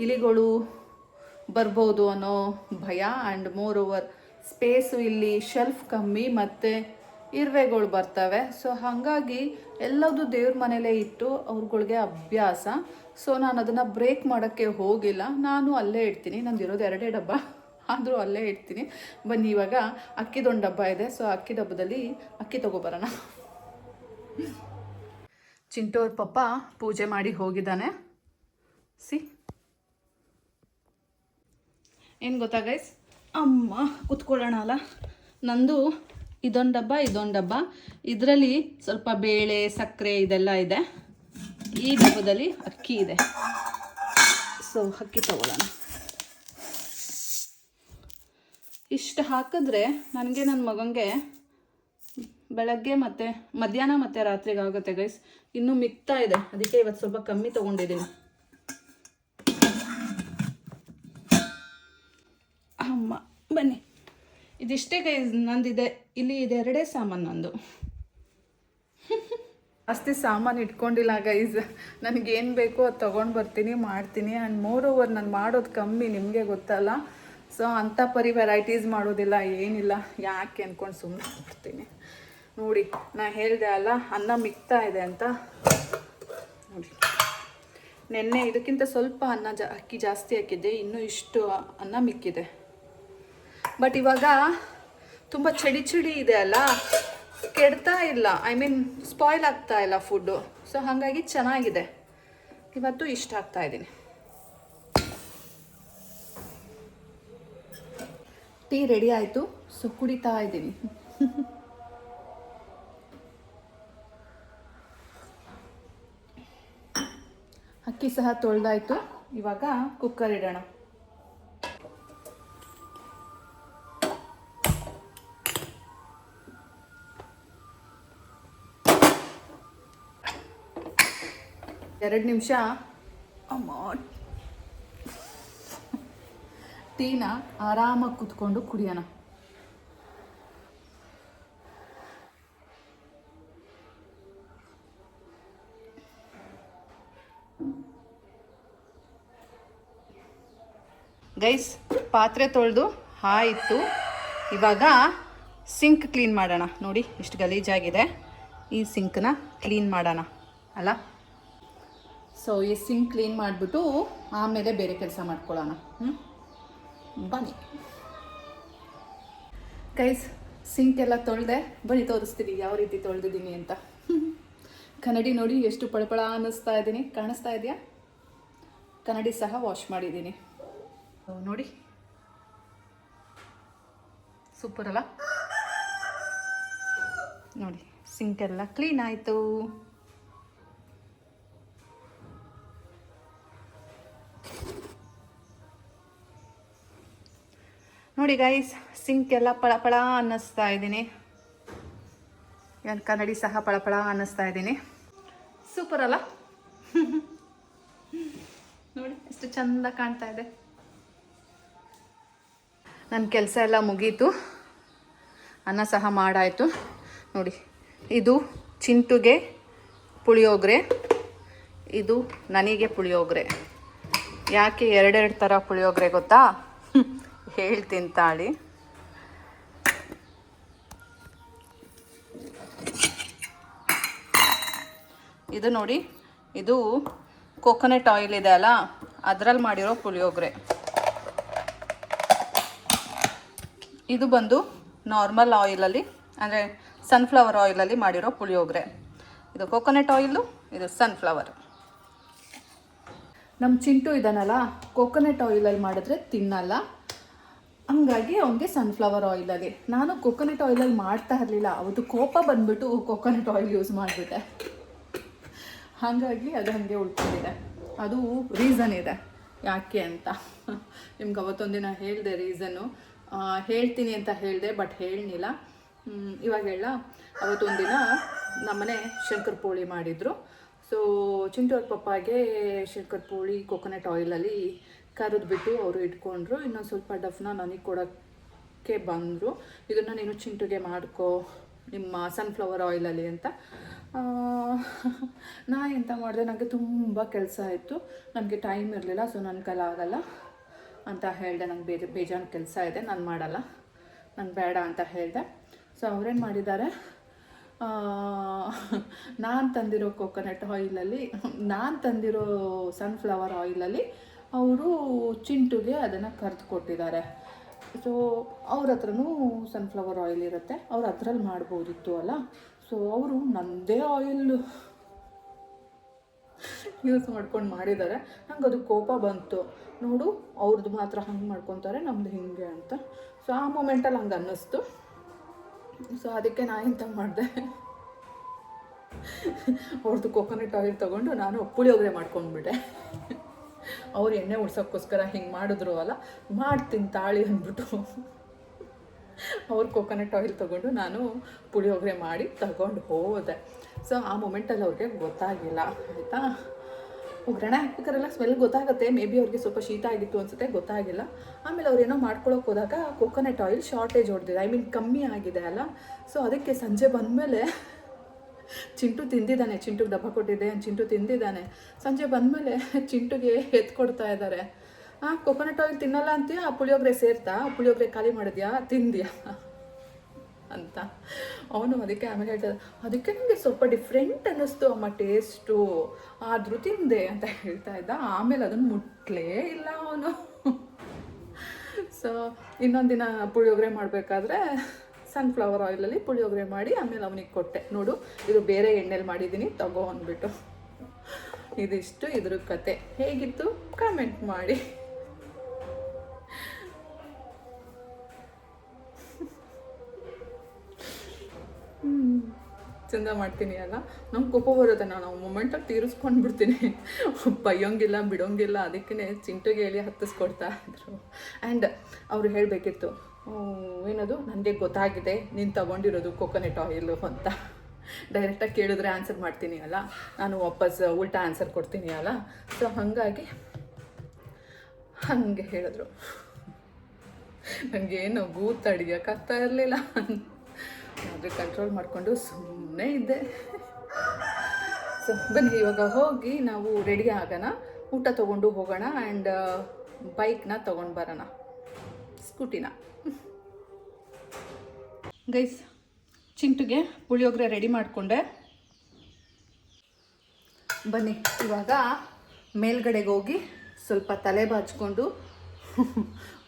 ಇಲಿಗಳು ಬರ್ಬೋದು ಅನ್ನೋ ಭಯ. ಆ್ಯಂಡ್ ಮೋರ್ ಓವರ್ ಸ್ಪೇಸು ಇಲ್ಲಿ ಶೆಲ್ಫ್ ಕಮ್ಮಿ ಮತ್ತು ಇರುವೆಗಳು ಬರ್ತವೆ. ಸೊ ಹಾಗಾಗಿ ಎಲ್ಲದೂ ದೇವ್ರ ಮನೇಲೇ ಇಟ್ಟು ಅವ್ರುಗಳಿಗೆ ಅಭ್ಯಾಸ. ಸೊ ನಾನು ಅದನ್ನು ಬ್ರೇಕ್ ಮಾಡೋಕ್ಕೆ ಹೋಗಿಲ್ಲ. ನಾನು ಅಲ್ಲೇ ಇಡ್ತೀನಿ. ನಂದು ಇರೋದು 2 ಡಬ್ಬ, ಆದರೂ ಅಲ್ಲೇ ಇಡ್ತೀನಿ. ಬನ್ನಿ ಇವಾಗ ಅಕ್ಕಿದೊಂದು ಡಬ್ಬ ಇದೆ. ಸೊ ಅಕ್ಕಿ ಡಬ್ಬದಲ್ಲಿ ಅಕ್ಕಿ ತೊಗೊಬರೋಣ. ಚಿಂಟು ಅವ್ರ ಪಪ್ಪ ಪೂಜೆ ಮಾಡಿ ಹೋಗಿದ್ದಾನೆ. ಸಿ ಏನು ಗೊತ್ತಾ ಗೈಸ್, ಅಮ್ಮ ಕುತ್ಕೊಳ್ಳೋಣ ಅಲ್ಲ. ನಂದು ಇದೊಂದು ಡಬ್ಬ, ಇದರಲ್ಲಿ ಸ್ವಲ್ಪ ಬೇಳೆ ಸಕ್ಕರೆ ಇದೆಲ್ಲ ಇದೆ. ಈ ಡಬ್ಬದಲ್ಲಿ ಅಕ್ಕಿ ಇದೆ. ಸೊ ಅಕ್ಕಿ ತಗೊಳ್ಳೋಣ. ಇಷ್ಟು ಹಾಕಿದ್ರೆ ನನಗೆ ನನ್ನ ಮಗನಿಗೆ ಬೆಳಗ್ಗೆ ಮತ್ತು ಮಧ್ಯಾಹ್ನ ಮತ್ತು ರಾತ್ರಿಗೆ ಆಗುತ್ತೆ ಗೈಸ್. ಇನ್ನೂ ಮಿಕ್ತಾ ಇದೆ, ಅದಕ್ಕೆ ಇವತ್ತು ಸ್ವಲ್ಪ ಕಮ್ಮಿ ತೊಗೊಂಡಿದ್ದೀನಿ. ಅಮ್ಮ ಬನ್ನಿ, ಇದಿಷ್ಟೇ ಗೈಸ್ ನಂದಿದೆ. ಇಲ್ಲಿ ಇದೆ 2 ಸಾಮಾನು ನಂದು. ಜಾಸ್ತಿ ಸಾಮಾನು ಇಟ್ಕೊಂಡಿಲ್ಲ ಗೈಸ್. ನನಗೇನು ಬೇಕೋ ಅದು ತೊಗೊಂಡು ಬರ್ತೀನಿ, ಮಾಡ್ತೀನಿ. ಆ್ಯಂಡ್ ಮೋರ್ ಓವರ್ ನಾನು ಮಾಡೋದು ಕಮ್ಮಿ, ನಿಮಗೆ ಗೊತ್ತಲ್ಲ. ಸೊ ಅಂಥ ಪರಿ ವೆರೈಟೀಸ್ ಮಾಡೋದಿಲ್ಲ, ಏನಿಲ್ಲ. ಯಾಕೆ ಅಂದ್ಕೊಂಡು ಸುಮ್ಮನೆ ಬಿಡ್ತೀನಿ. ನೋಡಿ, ನಾನು ಹೇಳಿದೆ ಅಲ್ಲ ಅನ್ನ ಮಿಕ್ತಾ ಇದೆ ಅಂತ. ನೋಡಿ, ನೆನ್ನೆ ಇದಕ್ಕಿಂತ ಸ್ವಲ್ಪ ಅಕ್ಕಿ ಜಾಸ್ತಿ ಹಾಕಿದ್ದೆ, ಇನ್ನೂ ಇಷ್ಟು ಅನ್ನ ಮಿಕ್ಕಿದೆ. ಬಟ್ ಇವಾಗ ತುಂಬ ಚಳಿ ಇದೆ ಅಲ್ಲ, ಕೆಡ್ತಾ ಇಲ್ಲ, ಐ ಮೀನ್ ಸ್ಪಾಯ್ಲ್ ಆಗ್ತಾ ಇಲ್ಲ ಫುಡ್ಡು. ಸೊ ಹಾಗಾಗಿ ಚೆನ್ನಾಗಿದೆ. ಇವತ್ತು ಇಷ್ಟ ಆಗ್ತಾ ಇದ್ದೀನಿ. ಟೀ ರೆಡಿ ಆಯಿತು, ಸೊ ಕುಡಿತಾ ಇದ್ದೀನಿ. ಅಕ್ಕಿ ಸಹ ತೊಳೆದಾಯ್ತು. ಇವಾಗ ಕುಕ್ಕರ್ ಇಡೋಣ. ಎರಡು ನಿಮಿಷ ಟೀನ ಆರಾಮಾಗಿ ಕೂತ್ಕೊಂಡು ಕುಡಿಯೋಣ. ಗೈಸ್, ಪಾತ್ರೆ ತೊಳೆದು ಆಯಿತು. ಇವಾಗ ಸಿಂಕ್ ಕ್ಲೀನ್ ಮಾಡೋಣ. ನೋಡಿ ಎಷ್ಟು ಗಲೀಜಾಗಿದೆ. ಈ ಸಿಂಕ್ನ ಕ್ಲೀನ್ ಮಾಡೋಣ ಅಲ್ಲ. ಸೊ ಈ ಸಿಂಕ್ ಕ್ಲೀನ್ ಮಾಡಿಬಿಟ್ಟು ಆಮೇಲೆ ಬೇರೆ ಕೆಲಸ ಮಾಡ್ಕೊಳ್ಳೋಣ. ಬನ್ನಿ ಗೈಸ್, ಸಿಂಕ್ ಎಲ್ಲ ತೊಳೆದೆ. ಬನ್ನಿ ತೋರಿಸ್ತೀನಿ ಯಾವ ರೀತಿ ತೊಳೆದಿದ್ದೀನಿ ಅಂತ. ಕನ್ನಡಿ ನೋಡಿ ಎಷ್ಟು ಪಳಪಳ ಅನ್ನಿಸ್ತಾ ಇದ್ದೀನಿ, ಕಾಣಿಸ್ತಾ ಇದೆಯಾ? ಕನ್ನಡಿ ಸಹ ವಾಶ್ ಮಾಡಿದ್ದೀನಿ ನೋಡಿ. ಸೂಪರ್ ಅಲ್ಲ? ನೋಡಿ, ಸಿಂಕ್ ಎಲ್ಲ ಕ್ಲೀನ್ ಆಯಿತು. ನೋಡಿ ಗೈಸ್, ಸಿಂಕ್ ಎಲ್ಲ ಪಳಪಳ ಅನ್ನಿಸ್ತಾ ಇದ್ದೀನಿ. ಕನ್ನಡಿ ಸಹ ಪಳಪಳ ಅನ್ನಿಸ್ತಾ ಇದ್ದೀನಿ. ಸೂಪರ್ ಅಲ್ಲ? ನೋಡಿ ಎಷ್ಟು ಚಂದ ಕಾಣ್ತಾ ಇದೆ. ನನ್ನ ಕೆಲಸ ಎಲ್ಲ ಮುಗೀತು, ಅನ್ನ ಸಹ ಮಾಡಾಯಿತು. ನೋಡಿ, ಇದು ಚಿಂಟುಗೆ ಪುಳಿಯೋಗರೆ, ಇದು ನನಗೆ ಪುಳಿಯೋಗರೆ. ಯಾಕೆ ಎರಡೆರಡು ಥರ ಪುಳಿಯೋಗರೆ ಗೊತ್ತಾ? ಹೇಳ್ತೀನಿ ತಾಳಿ. ಇದು ನೋಡಿ, ಇದು ಕೋಕೋನಟ್ ಆಯಿಲ್ ಇದೆ ಅಲ್ಲ, ಅದರಲ್ಲಿ ಮಾಡಿರೋ ಪುಳಿಯೋಗರೆ. ಇದು ಬಂದು ನಾರ್ಮಲ್ ಆಯಿಲಲ್ಲಿ, ಅಂದರೆ ಸನ್ಫ್ಲವರ್ ಆಯಿಲಲ್ಲಿ ಮಾಡಿರೋ ಪುಳಿಯೋಗರೆ. ಇದು ಕೋಕೋನಟ್ ಆಯಿಲು, ಇದು ಸನ್ಫ್ಲವರ್. ನಮ್ಮ ಚಿಂಟು ಇದ್ದಾನಲ್ಲ, ಕೋಕೋನಟ್ ಆಯಿಲಲ್ಲಿ ಮಾಡಿದ್ರೆ ತಿನ್ನಲ್ಲ, ಹಂಗಾಗಿ ಅವನಿಗೆ ಸನ್ಫ್ಲವರ್ ಆಯಿಲಲ್ಲಿ. ನಾನು ಕೋಕೋನಟ್ ಆಯಿಲಲ್ಲಿ ಮಾಡ್ತಾ ಇರಲಿಲ್ಲ, ಅವತ್ತು ಕೋಪ ಬಂದುಬಿಟ್ಟು ಕೋಕೋನಟ್ ಆಯಿಲ್ ಯೂಸ್ ಮಾಡಿಬಿಟ್ಟೆ. ಹಾಗಾಗಿ ಅದು ಹಾಗೆ ಉಳ್ಕೊಂಡಿದೆ. ಅದು ರೀಸನ್ ಇದೆ ಯಾಕೆ ಅಂತ. ನಿಮ್ಗೆ ಅವತ್ತೊಂದಿನ ಹೇಳಿದೆ ರೀಸನ್ನು, ಹೇಳ್ತೀನಿ ಅಂತ ಹೇಳಿದೆ, ಬಟ್ ಹೇಳಲಿಲ್ಲ. ಇವಾಗ ಹೇಳ. ಅವತ್ತೊಂದಿನ ನಮ್ಮನೆ ಶಂಕರ ಪೋಳಿ ಮಾಡಿದರು. ಸೊ ಚಿಂಟು ಅವ್ರ ಪಪ್ಪಾಗೆ ಶಂಕರ ಪೋಳಿ ಕೋಕೋನಟ್ ಆಯಿಲಲ್ಲಿ ಕರೆದ್ಬಿಟ್ಟು ಅವರು ಇಟ್ಕೊಂಡ್ರು. ಇನ್ನೊಂದು ಸ್ವಲ್ಪ ಡಫ್ನ ನನಗೆ ಕೊಡೋಕ್ಕೆ ಬಂದರು. ಇದನ್ನು ನೀನು ಚಿಂಟುಗೆ ಮಾಡ್ಕೋ ನಿಮ್ಮ ಸನ್ಫ್ಲವರ್ ಆಯಿಲಲ್ಲಿ ಅಂತ. ನಾನು ಎಂತ ಮಾಡಿದೆ, ನನಗೆ ತುಂಬ ಕೆಲಸ ಇತ್ತು, ನನಗೆ ಟೈಮ್ ಇರಲಿಲ್ಲ. ಸೊ ನನ್ನ ಕೈಲಾಗಲ್ಲ ಅಂತ ಹೇಳಿದೆ. ನಂಗೆ ಬೇಜಾನು ಕೆಲಸ ಇದೆ, ನಾನು ಮಾಡಲ್ಲ, ನಂಗೆ ಬೇಡ ಅಂತ ಹೇಳಿದೆ. ಸೊ ಅವ್ರೇನು ಮಾಡಿದ್ದಾರೆ, ನಾನು ತಂದಿರೋ ಕೋಕೋನಟ್ ಆಯಿಲಲ್ಲಿ, ನಾನು ತಂದಿರೋ ಸನ್ಫ್ಲವರ್ ಆಯಿಲಲ್ಲಿ ಅವರು ಚಿಂಟುಗೆ ಅದನ್ನು ಕರೆದು ಕೊಟ್ಟಿದ್ದಾರೆ. ಸೊ ಅವ್ರ ಹತ್ರನೂ ಸನ್ಫ್ಲವರ್ ಆಯಿಲ್ ಇರುತ್ತೆ, ಅವ್ರು ಅದರಲ್ಲಿ ಮಾಡ್ಬೋದಿತ್ತು ಅಲ್ಲ. ಸೊ ಅವರು ನನ್ನದೇ ಆಯಿಲ್ ಯೂಸ್ ಮಾಡ್ಕೊಂಡು ಮಾಡಿದ್ದಾರೆ. ನಂಗೆ ಅದು ಕೋಪ ಬಂತು. ನೋಡು, ಅವ್ರದ್ದು ಮಾತ್ರ ಹಂಗೆ ಮಾಡ್ಕೊತಾರೆ, ನಮ್ಮದು ಹಿಂಗೆ ಅಂತ. ಸೊ ಆ ಮೂಮೆಂಟಲ್ಲಿ ಹಂಗೆ ಅನ್ನಿಸ್ತು. ಸೊ ಅದಕ್ಕೆ ನಾನು ಎಂತ ಮಾಡಿದೆ, ಅವ್ರದ್ದು ಕೋಕೋನಟ್ ಆಯಿಲ್ ತೊಗೊಂಡು ನಾನು ಪುಳಿಯೋಗರೆ ಮಾಡ್ಕೊಂಡ್ಬಿಟ್ಟೆ. ಅವ್ರು ಎಣ್ಣೆ ಉಡ್ಸೋಕ್ಕೋಸ್ಕರ ಹಿಂಗೆ ಮಾಡಿದ್ರು ಅಲ್ಲ, ಮಾಡ್ತೀನಿ ತಾಳಿ ಅಂದ್ಬಿಟ್ಟು ಅವ್ರು ಕೋಕೋನಟ್ ಆಯಿಲ್ ತೊಗೊಂಡು ನಾನು ಪುಳಿಯೋಗರೆ ಮಾಡಿ ತಗೊಂಡು ಹೋದೆ. ಸೊ ಆ ಮೂಮೆಂಟಲ್ಲಿ ಅವ್ರಿಗೆ ಗೊತ್ತಾಗಿಲ್ಲ, ಆಯಿತಾ. ಒಗ್ಗರಣೆ ಹಾಕ್ಬೇಕಾರೆಲ್ಲ ಸ್ಮೆಲ್ ಗೊತ್ತಾಗುತ್ತೆ. ಮೇ ಬಿ ಅವ್ರಿಗೆ ಸ್ವಲ್ಪ ಶೀತ ಆಗಿತ್ತು ಅನಿಸುತ್ತೆ, ಗೊತ್ತಾಗಿಲ್ಲ. ಆಮೇಲೆ ಅವ್ರೇನೋ ಮಾಡ್ಕೊಳಕ್ಕೆ ಹೋದಾಗ ಕೋಕೋನಟ್ ಆಯಿಲ್ ಶಾರ್ಟೇಜ್ ಹೊಡೆದಿದೆ, ಐ ಮೀನ್ ಕಮ್ಮಿ ಆಗಿದೆ ಅಲ್ಲ. ಸೊ ಅದಕ್ಕೆ ಸಂಜೆ ಬಂದಮೇಲೆ ಚಿಂಟು ತಿಂದಿದ್ದಾನೆ, ಚಿಂಟುಗೆ ಡಬ್ಬ ಕೊಟ್ಟಿದ್ದೆ, ಚಿಂಟು ತಿಂದಿದ್ದಾನೆ. ಸಂಜೆ ಬಂದಮೇಲೆ ಚಿಂಟುಗೆ ಎತ್ಕೊಡ್ತಾ ಇದ್ದಾರೆ. ಕೊಕೊನಟ್ ಆಯಿಲ್ ತಿನ್ನಲ್ಲ ಅಂತೀಯ, ಆ ಪುಳಿಯೋಗರೆ ಸೇರ್ತಾ, ಪುಳಿಯೋಗರೆ ಖಾಲಿ ಮಾಡಿದ್ಯಾ, ತಿಂದ್ಯಾ ಅಂತ ಅವನು. ಅದಕ್ಕೆ ಆಮೇಲೆ ಹೇಳ್ತಾರೆ, ಅದಕ್ಕೆ ನನಗೆ ಸ್ವಲ್ಪ ಡಿಫ್ರೆಂಟ್ ಅನ್ನಿಸ್ತು ಅಮ್ಮ ಟೇಸ್ಟು, ಆದರೂ ತಿಂದೆ ಅಂತ ಹೇಳ್ತಾ ಇದ್ದ. ಆಮೇಲೆ ಅದನ್ನು ಮುಟ್ಲೇ ಇಲ್ಲ ಅವನು. ಸೊ ಇನ್ನೊಂದು ದಿನ ಪುಳಿಯೋಗರೆ ಮಾಡಬೇಕಾದ್ರೆ ಸನ್ಫ್ಲವರ್ ಆಯಿಲಲ್ಲಿ ಪುಳಿಯೋಗರೆ ಮಾಡಿ ಆಮೇಲೆ ಅವನಿಗೆ ಕೊಟ್ಟೆ. ನೋಡು, ಇದು ಬೇರೆ ಎಣ್ಣೆಲಿ ಮಾಡಿದ್ದೀನಿ, ತಗೋ ಅಂದ್ಬಿಟ್ಟು. ಇದಿಷ್ಟು ಇದ್ರ ಕತೆ. ಹೇಗಿತ್ತು ಕಾಮೆಂಟ್ ಮಾಡಿ. ಚಂದ ಮಾಡ್ತೀನಿ ಅಲ್ಲ. ನಮ್ಗೆ ಕೋಪ ಬರುತ್ತೆ, ನಾನು ಮೊಮೆಂಟಲ್ಲಿ ತೀರಿಸ್ಕೊಂಡು ಬಿಡ್ತೀನಿ, ಬೈಯೋಂಗಿಲ್ಲ ಬಿಡೋಂಗಿಲ್ಲ. ಅದಕ್ಕೇ ಚಿಂಟುಗೆ ಹೇಳಿ ಹತ್ತಿಸ್ಕೊಡ್ತಾ ಇದ್ರು. ಆ್ಯಂಡ್ ಅವರು ಹೇಳಬೇಕಿತ್ತು, ಏನದು ನನಗೆ ಗೊತ್ತಾಗಿದೆ ನೀನು ತಗೊಂಡಿರೋದು ಕೊಕೊನಟ್ ಆಯಿಲು ಅಂತ. ಡೈರೆಕ್ಟಾಗಿ ಕೇಳಿದ್ರೆ ಆನ್ಸರ್ ಮಾಡ್ತೀನಿ ಅಲ್ಲ, ನಾನು ವಾಪಸ್ ಉಲ್ಟಾ ಆನ್ಸರ್ ಕೊಡ್ತೀನಿ ಅಲ್ಲ. ಸೊ ಹಾಗಾಗಿ ಹಾಗೆ ಹೇಳಿದ್ರು. ನನಗೇನು ನಗು ತಡಿಯೋಕ್ಕಾಗ್ತಾ ಇರಲಿಲ್ಲ. ಆದರೆ ಕಂಟ್ರೋಲ್ ಮಾಡಿಕೊಂಡು ಸುಮ್ಮನೆ ಇದ್ದೆ. ಸೊ ಬನ್ನಿ ಇವಾಗ ಹೋಗಿ ನಾವು ರೆಡಿ ಆಗೋಣ, ಊಟ ತೊಗೊಂಡು ಹೋಗೋಣ. ಆ್ಯಂಡ್ ಬೈಕ್ನ ತೊಗೊಂಡು ಬರೋಣ, ಸ್ಕೂಟಿನ. ಗೈಸ್, ಚಿಂಟುಗೆ ಪುಳಿಯೋಗರೆ ರೆಡಿ ಮಾಡಿಕೊಂಡೆ. ಬನ್ನಿ ಇವಾಗ ಮೇಲ್ಗಡೆಗೆ ಹೋಗಿ ಸ್ವಲ್ಪ ತಲೆ ಬಾಚ್ಕೊಂಡು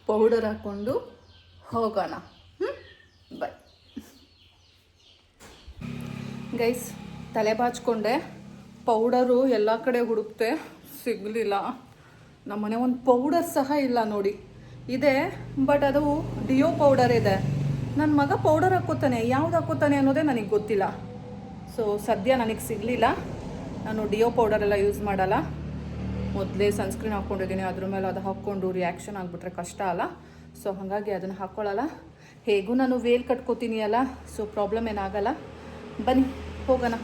ಪೌಡರ್ ಹಾಕ್ಕೊಂಡು ಹೋಗೋಣ. Bye guys. ತಲೆ ಬಾಚ್ಕೊಂಡೆ, ಪೌಡರು ಎಲ್ಲ ಕಡೆ ಹುಡುಕ್ತೆ, ಸಿಗಲಿಲ್ಲ. ನಮ್ಮನೆ ಒಂದು ಪೌಡರ್ ಸಹ ಇಲ್ಲ ನೋಡಿ. ಇದೆ, ಬಟ್ ಅದು ಡಿಯೋ ಪೌಡರ್ ಇದೆ. ನನ್ನ ಮಗ ಪೌಡರ್ ಹಾಕ್ಕೋತಾನೆ, ಯಾವ್ದು ಹಾಕ್ಕೋತಾನೆ ಅನ್ನೋದೇ ನನಗೆ ಗೊತ್ತಿಲ್ಲ. ಸೊ ಸದ್ಯ ನನಗೆ ಸಿಗಲಿಲ್ಲ. ನಾನು ಡಿಯೋ ಪೌಡರೆಲ್ಲ ಯೂಸ್ ಮಾಡಲ್ಲ. ಮೊದಲೇ ಸನ್ಸ್ಕ್ರೀನ್ ಹಾಕ್ಕೊಂಡಿದ್ದೀನಿ, ಅದ್ರ ಮೇಲೆ ಅದು ಹಾಕ್ಕೊಂಡು ರಿಯಾಕ್ಷನ್ ಆಗಿಬಿಟ್ರೆ ಕಷ್ಟ ಅಲ್ಲ. ಸೊ ಹಾಗಾಗಿ ಅದನ್ನು ಹಾಕ್ಕೊಳ್ಳಲ್ಲ. ಹೇಗೂ ನಾನು ವೇಲ್ ಕಟ್ಕೋತೀನಿ ಅಲ್ಲ, ಸೊ ಪ್ರಾಬ್ಲಮ್ ಏನಾಗಲ್ಲ. ಬನ್ನಿ ಹೋಗೋಣ.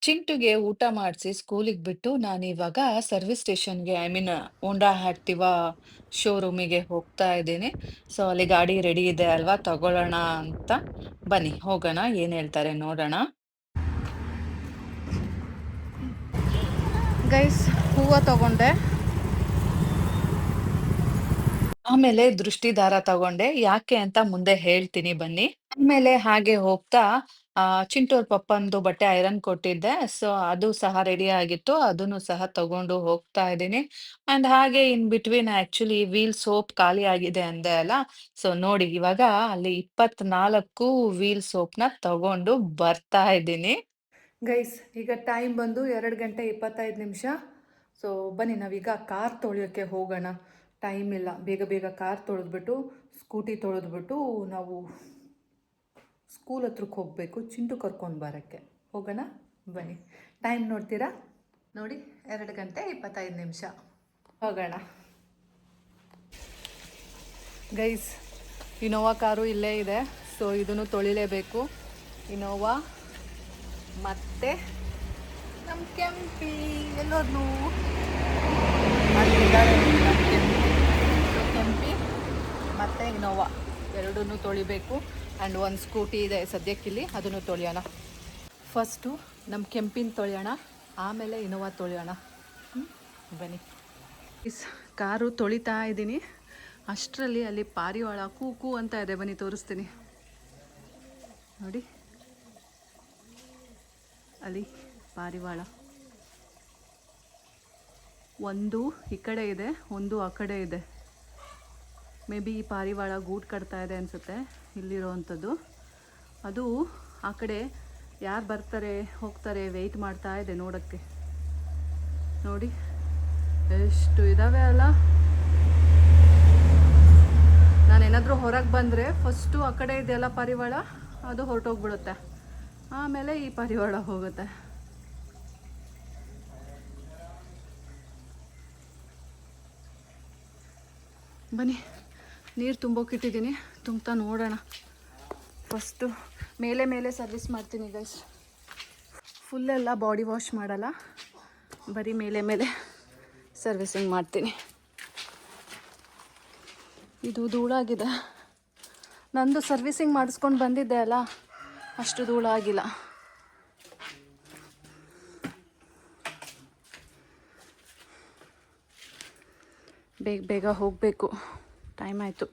ಚಿಂಟುಗೆ ಊಟ ಮಾಡಿಸಿ ಸ್ಕೂಲಿಗೆ ಬಿಟ್ಟು ನಾನಿವಾಗ ಸರ್ವಿಸ್ ಸ್ಟೇಷನ್ಗೆ, ಐ ಮೀನ್ ಹೋಂಡಾ ಆ್ಯಕ್ಟಿವಾ ಶೋರೂಮಿಗೆ ಹೋಗ್ತಾ ಇದ್ದೀನಿ. ಸೊ ಅಲ್ಲಿ ಗಾಡಿ ರೆಡಿ ಇದೆ ಅಲ್ವಾ, ತಗೊಳ್ಳೋಣ ಅಂತ. ಬನ್ನಿ ಹೋಗೋಣ, ಏನು ಹೇಳ್ತಾರೆ ನೋಡೋಣ. ಗೈಸ್, ಹೂವು ತಗೊಂಡೆ, ಆಮೇಲೆ ದೃಷ್ಟಿ ದಾರ ತಗೊಂಡೆ. ಯಾಕೆ ಅಂತ ಮುಂದೆ ಹೇಳ್ತೀನಿ ಬನ್ನಿ. ಆಮೇಲೆ ಹಾಗೆ ಹೋಗ್ತಾ ಚಿಂಟೂರ್ ಪಪ್ಪಂದು ಬಟ್ಟೆ ಐರನ್ ಕೊಟ್ಟಿದ್ದೆ. ಸೊ ಅದು ಸಹ ರೆಡಿ ಆಗಿತ್ತು, ಅದನ್ನು ಸಹ ತಗೊಂಡು ಹೋಗ್ತಾ ಇದ್ದೀನಿ. ಅಂಡ್ ಹಾಗೆ in between actually wheel soap ಖಾಲಿ ಆಗಿದೆ ಅಂದೆ ಅಲ್ಲ. ಸೊ ನೋಡಿ ಇವಾಗ ಅಲ್ಲಿ 24 ವೀಲ್ ಸೋಪ್ನ ತಗೊಂಡು ಬರ್ತಾ ಇದ್ದೀನಿ. ಗೈಸ್, ಈಗ ಟೈಮ್ ಬಂದು 2:25. ಸೊ ಬನ್ನಿ ನಾವೀಗ ಕಾರ್ ತೊಳೆಯೋಕ್ಕೆ ಹೋಗೋಣ. ಟೈಮ್ ಇಲ್ಲ, ಬೇಗ ಬೇಗ ಕಾರ್ ತೊಳೆದ್ಬಿಟ್ಟು ಸ್ಕೂಟಿ ತೊಳೆದ್ಬಿಟ್ಟು ನಾವು ಸ್ಕೂಲ್ ಹತ್ರಕ್ಕೆ ಹೋಗಬೇಕು, ಚಿಂಟು ಕರ್ಕೊಂಡು ಬರೋಕ್ಕೆ. ಹೋಗೋಣ ಬನ್ನಿ. ಟೈಮ್ ನೋಡ್ತೀರಾ ನೋಡಿ, 2:25. ಹೋಗೋಣ ಗೈಸ್. ಇನೋವಾ ಕಾರು ಇಲ್ಲೇ ಇದೆ, ಸೊ ಇದನ್ನು ತೊಳಿಲೇಬೇಕು. ಇನೋವಾ ಮತ್ತು ನಮ್ಮ ಕೆಂಪಿ ಎಲ್ಲೋದ್ನು ಅಲ್ಲಿದ್ದಾರೆ. ಕೆಂಪಿ ಮತ್ತು ಇನೋವಾ ಎರಡನ್ನೂ ತೊಳಿಬೇಕು. ಆ್ಯಂಡ್ ಒಂದು ಸ್ಕೂಟಿ ಇದೆ ಸದ್ಯಕ್ಕಿಲ್ಲಿ, ಅದನ್ನು ತೊಳೆಯೋಣ. ಫಸ್ಟು ನಮ್ಮ ಕೆಂಪಿನ ತೊಳೆಯೋಣ, ಆಮೇಲೆ ಇನೋವಾ ತೊಳೆಯೋಣ. ಬನ್ನಿ. ಕಾರು ತೊಳಿತಾ ಇದ್ದೀನಿ, ಅಷ್ಟರಲ್ಲಿ ಅಲ್ಲಿ ಪಾರಿವಾಳ ಕೂಕು ಅಂತ ಇದೆ. ಬನ್ನಿ ತೋರಿಸ್ತೀನಿ ನೋಡಿ, ಅಲ್ಲಿ ಪಾರಿವಾಳ ಒಂದು ಈ ಕಡೆ ಇದೆ, ಒಂದು ಆ ಕಡೆ ಇದೆ. ಮೇ ಬಿ ಈ ಪಾರಿವಾಳ ಗೂಡು ಕಟ್ತಾ ಇದೆ ಅನಿಸುತ್ತೆ ಇಲ್ಲಿರೋವಂಥದ್ದು. ಅದು ಆ ಕಡೆ ಯಾರು ಬರ್ತಾರೆ ಹೋಗ್ತಾರೆ ವೆಯ್ಟ್ ಮಾಡ್ತಾ ಇದೆ ನೋಡೋಕ್ಕೆ. ನೋಡಿ ಎಷ್ಟು ಇದ್ದಾವೆ ಅಲ್ಲ. ನಾನೇನಾದರೂ ಹೊರಗೆ ಬಂದರೆ ಫಸ್ಟು ಆ ಕಡೆ ಇದೆಯಲ್ಲ ಪಾರಿವಾಳ, ಅದು ಹೊರಟೋಗ್ಬಿಡುತ್ತೆ, ಆಮೇಲೆ ಈ ಪಾರಿವಾಳ ಹೋಗುತ್ತೆ. ಬನ್ನಿ, ನೀರು ತುಂಬೋಕಿಟ್ಟಿದ್ದೀನಿ, ತುಂಬ್ತಾ ನೋಡೋಣ. ಫಸ್ಟು ಮೇಲೆ ಸರ್ವಿಸ್ ಮಾಡ್ತೀನಿ ಗೈಸ್. ಫುಲ್ಲೆಲ್ಲ ಬಾಡಿ ವಾಶ್ ಮಾಡಲ್ಲ, ಬರೀ ಮೇಲೆ ಸರ್ವಿಸಿಂಗ್ ಮಾಡ್ತೀನಿ. ಇದು ಧೂಳಾಗಿದೆ. ನಂದು ಸರ್ವಿಸಿಂಗ್ ಮಾಡಿಸ್ಕೊಂಡು ಬಂದಿದ್ದೆ ಅಲ್ಲ, ಅಷ್ಟು ಧೂಳಾಗಿಲ್ಲ. ಬೇಗ ಬೇಗ ಹೋಗಬೇಕು, ಟೈಮ್ ಆಯಿತು.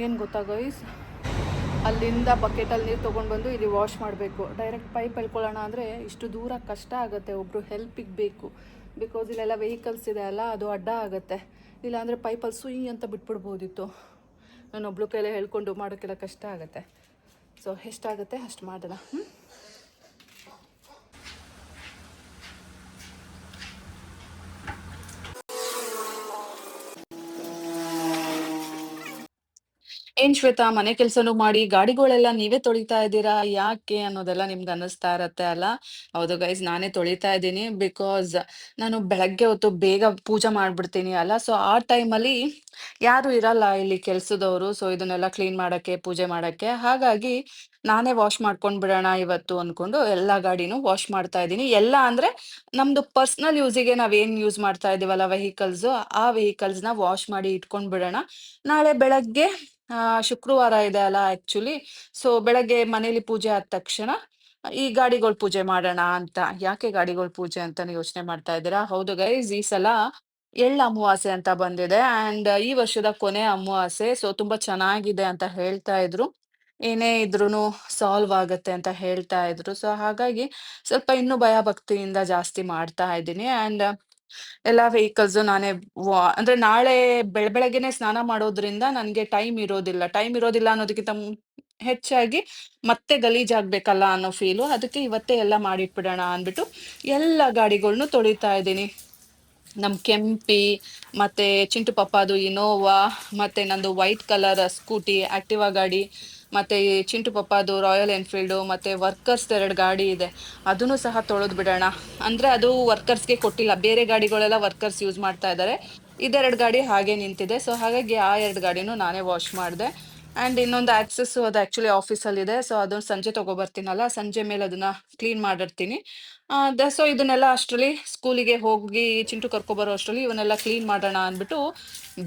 ಏನು ಗೊತ್ತಾ ಗೈಸ್, ಅಲ್ಲಿಂದ ಬಕೆಟಲ್ಲಿ ನೀರು ತೊಗೊಂಡು ಬಂದು ಇಲ್ಲಿ ವಾಶ್ ಮಾಡಬೇಕು. ಡೈರೆಕ್ಟ್ ಪೈಪ್ ಎಳ್ಕೊಳ್ಳೋಣ ಅಂದರೆ ಇಷ್ಟು ದೂರ ಕಷ್ಟ ಆಗುತ್ತೆ, ಒಬ್ಬರು ಹೆಲ್ಪಿಗೆ ಬೇಕು. ಬಿಕಾಸ್ ಇಲ್ಲೆಲ್ಲ ವೆಹಿಕಲ್ಸ್ ಇದೆ ಅಲ್ಲ, ಅದು ಅಡ್ಡ ಆಗುತ್ತೆ. ಇಲ್ಲಾಂದರೆ ಪೈಪಲ್ಲಿ ಸುಯಿ ಅಂತ ಬಿಟ್ಬಿಡ್ಬೋದಿತ್ತು. ನಾನು ಒಬ್ಳು ಕೈಲೇ ಹೇಳ್ಕೊಂಡು ಮಾಡೋಕ್ಕೆಲ್ಲ ಕಷ್ಟ ಆಗುತ್ತೆ. ಸೊ ಎಷ್ಟಾಗುತ್ತೆ ಅಷ್ಟು ಮಾಡೋಣ. ಏನ್ ಶ್ವೇತಾ, ಮನೆ ಕೆಲ್ಸನೂ ಮಾಡಿ ಗಾಡಿಗಳೆಲ್ಲ ನೀವೇ ತೊಳಿತಾ ಇದ್ದೀರಾ, ಯಾಕೆ ಅನ್ನೋದೆಲ್ಲ ನಿಮ್ಗೆ ಅನ್ನಿಸ್ತಾ ಇರತ್ತೆ ಅಲ್ಲ. ಹೌದು ಗೈಸ್, ನಾನೇ ತೊಳಿತಾ ಇದ್ದೀನಿ. ಬಿಕಾಸ್ ನಾನು ಬೆಳಗ್ಗೆ ಹೊತ್ತು ಬೇಗ ಪೂಜೆ ಮಾಡ್ಬಿಡ್ತೀನಿ ಅಲ್ಲ, ಸೊ ಆ ಟೈಮಲ್ಲಿ ಯಾರು ಇರಲ್ಲ ಇಲ್ಲಿ ಕೆಲ್ಸದವರು. ಸೊ ಇದನ್ನೆಲ್ಲ ಕ್ಲೀನ್ ಮಾಡಕ್ಕೆ, ಪೂಜೆ ಮಾಡಕ್ಕೆ, ಹಾಗಾಗಿ ನಾನೇ ವಾಶ್ ಮಾಡ್ಕೊಂಡ್ ಬಿಡೋಣ ಇವತ್ತು ಅನ್ಕೊಂಡು ಎಲ್ಲಾ ಗಾಡಿನೂ ವಾಶ್ ಮಾಡ್ತಾ ಇದ್ದೀನಿ. ಎಲ್ಲ ಅಂದ್ರೆ ನಮ್ದು ಪರ್ಸನಲ್ ಯೂಸಿಗೆ ನಾವೇನ್ ಯೂಸ್ ಮಾಡ್ತಾ ಇದೀವಲ್ಲ ವೆಹಿಕಲ್ಸ್, ಆ ವೆಹಿಕಲ್ಸ್ ನ ವಾಶ್ ಮಾಡಿ ಇಟ್ಕೊಂಡ್ ಬಿಡೋಣ. ನಾಳೆ ಬೆಳಗ್ಗೆ ಶುಕ್ರವಾರ ಇದೆ ಅಲ್ಲ ಆಕ್ಚುಲಿ. ಸೊ ಬೆಳಗ್ಗೆ ಮನೇಲಿ ಪೂಜೆ ಆದ ತಕ್ಷಣ ಈ ಗಾಡಿಗಳ ಪೂಜೆ ಮಾಡೋಣ ಅಂತ. ಯಾಕೆ ಗಾಡಿಗಳ ಪೂಜೆ ಅಂತಾನೆ ಯೋಚನೆ ಮಾಡ್ತಾ ಇದ್ದೀರಾ? ಹೌದು ಗೈಸ್, ಈ ಸಲ ಎಳ್ಳು ಅಮಾವಾಸ್ಯೆ ಅಂತ ಬಂದಿದೆ ಅಂಡ್ ಈ ವರ್ಷದ ಕೊನೆ ಅಮಾವಾಸ್ಯೆ. ಸೊ ತುಂಬಾ ಚೆನ್ನಾಗಿದೆ ಅಂತ ಹೇಳ್ತಾ ಇದ್ರು. ಏನೇ ಇದ್ರೂನು ಸಾಲ್ವ್ ಆಗತ್ತೆ ಅಂತ ಹೇಳ್ತಾ ಇದ್ರು. ಸೊ ಹಾಗಾಗಿ ಸ್ವಲ್ಪ ಇನ್ನೂ ಭಯ ಭಕ್ತಿಯಿಂದ ಜಾಸ್ತಿ ಮಾಡ್ತಾ ಇದ್ದೀನಿ. ಅಂಡ್ ಎಲ್ಲಾ ವೆಹಿಕಲ್ಸ್ ನಾನೇ ಅಂದ್ರೆ ನಾಳೆ ಬೆಳಗ್ಗೆನೆ ಸ್ನಾನ ಮಾಡೋದ್ರಿಂದ ನನ್ಗೆ ಟೈಮ್ ಇರೋದಿಲ್ಲ ಅನ್ನೋದಕ್ಕಿಂತ ಹೆಚ್ಚಾಗಿ ಮತ್ತೆ ಗಲೀಜಾಗ್ಬೇಕಲ್ಲ ಅನ್ನೋ ಫೀಲು. ಅದಕ್ಕೆ ಇವತ್ತೇ ಎಲ್ಲ ಮಾಡಿಟ್ಬಿಡೋಣ ಅಂದ್ಬಿಟ್ಟು ಎಲ್ಲ ಗಾಡಿಗಳ್ನು ತೊಳಿತಾ ಇದ್ದೀನಿ. ನಮ್ ಕೆಂಪಿ, ಮತ್ತೆ ಚಿಂಟು ಪಪ್ಪದು ಇನೋವಾ, ಮತ್ತೆ ನಂದು ವೈಟ್ ಕಲರ್ ಸ್ಕೂಟಿ ಆಕ್ಟಿವಾ ಗಾಡಿ, ಮತ್ತೆ ಈ ಚಿಂಟು ಪಪ್ಪದು ರಾಯಲ್ ಎನ್ಫೀಲ್ಡು, ಮತ್ತೆ ವರ್ಕರ್ಸ್ 2 ಗಾಡಿ ಇದೆ, ಅದನ್ನು ಸಹ ತೊಳೆದ್ ಬಿಡೋಣ. ಅಂದ್ರೆ ಅದು ವರ್ಕರ್ಸ್ಗೆ ಕೊಟ್ಟಿಲ್ಲ, ಬೇರೆ ಗಾಡಿಗಳೆಲ್ಲ ವರ್ಕರ್ಸ್ ಯೂಸ್ ಮಾಡ್ತಾ ಇದ್ದಾರೆ. ಇದೆರಡು ಗಾಡಿ ಹಾಗೆ ನಿಂತಿದೆ. ಸೊ ಹಾಗಾಗಿ ಆ 2 ಗಾಡಿನೂ ನಾನೇ ವಾಶ್ ಮಾಡಿದೆ. ಅಂಡ್ ಇನ್ನೊಂದು ಆಕ್ಸೆಸ್, ಅದು ಆಕ್ಚುಲಿ ಆಫೀಸಲ್ಲಿ ಇದೆ. ಸೊ ಅದನ್ನ ಸಂಜೆ ತಗೊಬರ್ತೀನಲ್ಲ, ಸಂಜೆ ಮೇಲೆ ಅದನ್ನ ಕ್ಲೀನ್ ಮಾಡಿರ್ತೀನಿ. ಸೊ ಇದನ್ನೆಲ್ಲ ಅಷ್ಟರಲ್ಲಿ ಸ್ಕೂಲಿಗೆ ಹೋಗಿ ಚಿಂಟು ಕರ್ಕೊಬರೋ ಅಷ್ಟರಲ್ಲಿ ಇವನ್ನೆಲ್ಲ ಕ್ಲೀನ್ ಮಾಡೋಣ ಅಂದ್ಬಿಟ್ಟು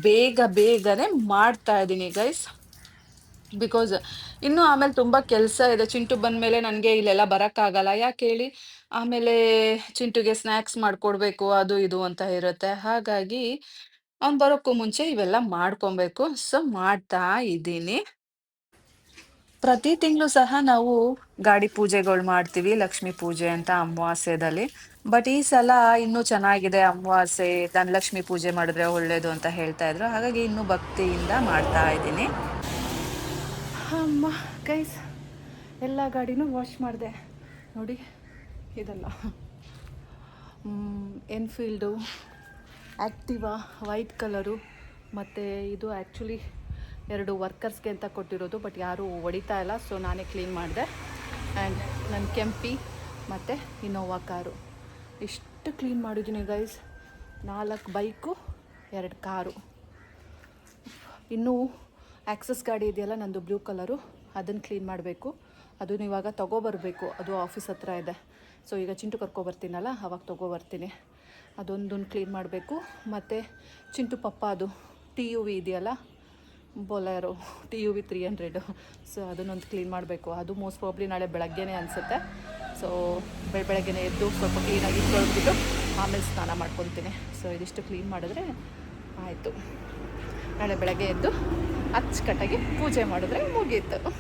ಬೇಗ ಬೇಗನೆ ಮಾಡ್ತಾ ಇದ್ದೀನಿ ಗೈಸ್. ಬಿಕಾಸ್ ಇನ್ನು ಆಮೇಲೆ ತುಂಬಾ ಕೆಲಸ ಇದೆ. ಚಿಂಟು ಬಂದ್ಮೇಲೆ ನನಗೆ ಇಲ್ಲೆಲ್ಲ ಬರಕ್ಕಾಗಲ್ಲ. ಯಾಕೆ ಹೇಳಿ, ಆಮೇಲೆ ಚಿಂಟುಗೆ ಸ್ನ್ಯಾಕ್ಸ್ ಮಾಡ್ಕೊಡ್ಬೇಕು, ಅದು ಇದು ಅಂತ ಇರುತ್ತೆ. ಹಾಗಾಗಿ ಅವ್ನು ಬರೋಕ್ಕೂ ಮುಂಚೆ ಇವೆಲ್ಲ ಮಾಡ್ಕೊಬೇಕು. ಸೊ ಮಾಡ್ತಾ ಇದ್ದೀನಿ. ಪ್ರತಿ ತಿಂಗಳು ಸಹ ನಾವು ಗಾಡಿ ಪೂಜೆಗಳು ಮಾಡ್ತೀವಿ, ಲಕ್ಷ್ಮಿ ಪೂಜೆ ಅಂತ ಅಮಾವಾಸ್ಯೆದಲ್ಲಿ. ಬಟ್ ಈ ಸಲ ಇನ್ನೂ ಚೆನ್ನಾಗಿದೆ ಅಮಾವಾಸ್ಯೆ, ಧನಲಕ್ಷ್ಮಿ ಪೂಜೆ ಮಾಡಿದ್ರೆ ಒಳ್ಳೇದು ಅಂತ ಹೇಳ್ತಾ ಇದ್ರು. ಹಾಗಾಗಿ ಇನ್ನೂ ಭಕ್ತಿಯಿಂದ ಮಾಡ್ತಾ ಇದ್ದೀನಿ. ಅಮ್ಮ ಗೈಸ್, ಎಲ್ಲ ಗಾಡಿನೂ ವಾಶ್ ಮಾಡಿದೆ ನೋಡಿ. ಇದೆಲ್ಲ ಎನ್ಫೀಲ್ಡು ಆ್ಯಕ್ಟಿವಾ ವೈಟ್ ಕಲರು, ಮತ್ತು ಇದು ಆ್ಯಕ್ಚುಲಿ 2 ವರ್ಕರ್ಸ್ಗೆ ಅಂತ ಕೊಟ್ಟಿರೋದು, ಬಟ್ ಯಾರೂ ಹೊಡಿತಾ ಇಲ್ಲ. ಸೊ ನಾನೇ ಕ್ಲೀನ್ ಮಾಡಿದೆ. ಆ್ಯಂಡ್ ನನ್ನ ಕೆಂಪಿ ಮತ್ತು ಇನೋವಾ ಕಾರು ಇಷ್ಟು ಕ್ಲೀನ್ ಮಾಡಿದ್ದೀನಿ ಗೈಸ್. 4 bike, 2 car. ಇನ್ನೂ ಆಕ್ಸಸ್ ಗಾಡಿ ಇದೆಯಲ್ಲ ನಂದು ಬ್ಲೂ ಕಲರು, ಅದನ್ನು ಕ್ಲೀನ್ ಮಾಡಬೇಕು. ಅದನ್ನು ಇವಾಗ ತೊಗೊಬರ್ಬೇಕು, ಅದು ಆಫೀಸ್ ಹತ್ರ ಇದೆ. ಸೊ ಈಗ ಚಿಂಟು ಕರ್ಕೊಬರ್ತೀನಲ್ಲ, ಅವಾಗ ತೊಗೊಬರ್ತೀನಿ. ಅದೊಂದನ್ನು ಕ್ಲೀನ್ ಮಾಡಬೇಕು. ಮತ್ತು ಚಿಂಟು ಪಪ್ಪ ಅದು TUV ಇದೆಯಲ್ಲ, ಬೊಲೆರೋ TUV 300, ಸೊ ಅದನ್ನೊಂದು ಕ್ಲೀನ್ ಮಾಡಬೇಕು. ಅದು ಮೋಸ್ಟ್ ಪ್ರಾಬ್ಲಿ ನಾಳೆ ಬೆಳಗ್ಗೆನೇ ಅನಿಸುತ್ತೆ. ಸೊ ಬೆಳಗ್ಗೆನೇ ಎದ್ದು ಸ್ವಲ್ಪ ಕ್ಲೀನಾಗಿ ತೊಳೆದ್ಬಿಟ್ಟು ಆಮೇಲೆ ಸ್ನಾನ ಮಾಡ್ಕೊತೀನಿ. ಸೊ ಇದಿಷ್ಟು ಕ್ಲೀನ್ ಮಾಡಿದ್ರೆ ಆಯಿತು. ನಾಳೆ ಬೆಳಗ್ಗೆ ಎದ್ದು ಅಚ್ಚುಕಟ್ಟಾಗಿ ಪೂಜೆ ಮಾಡಿದ್ರೆ ಮುಗೀತು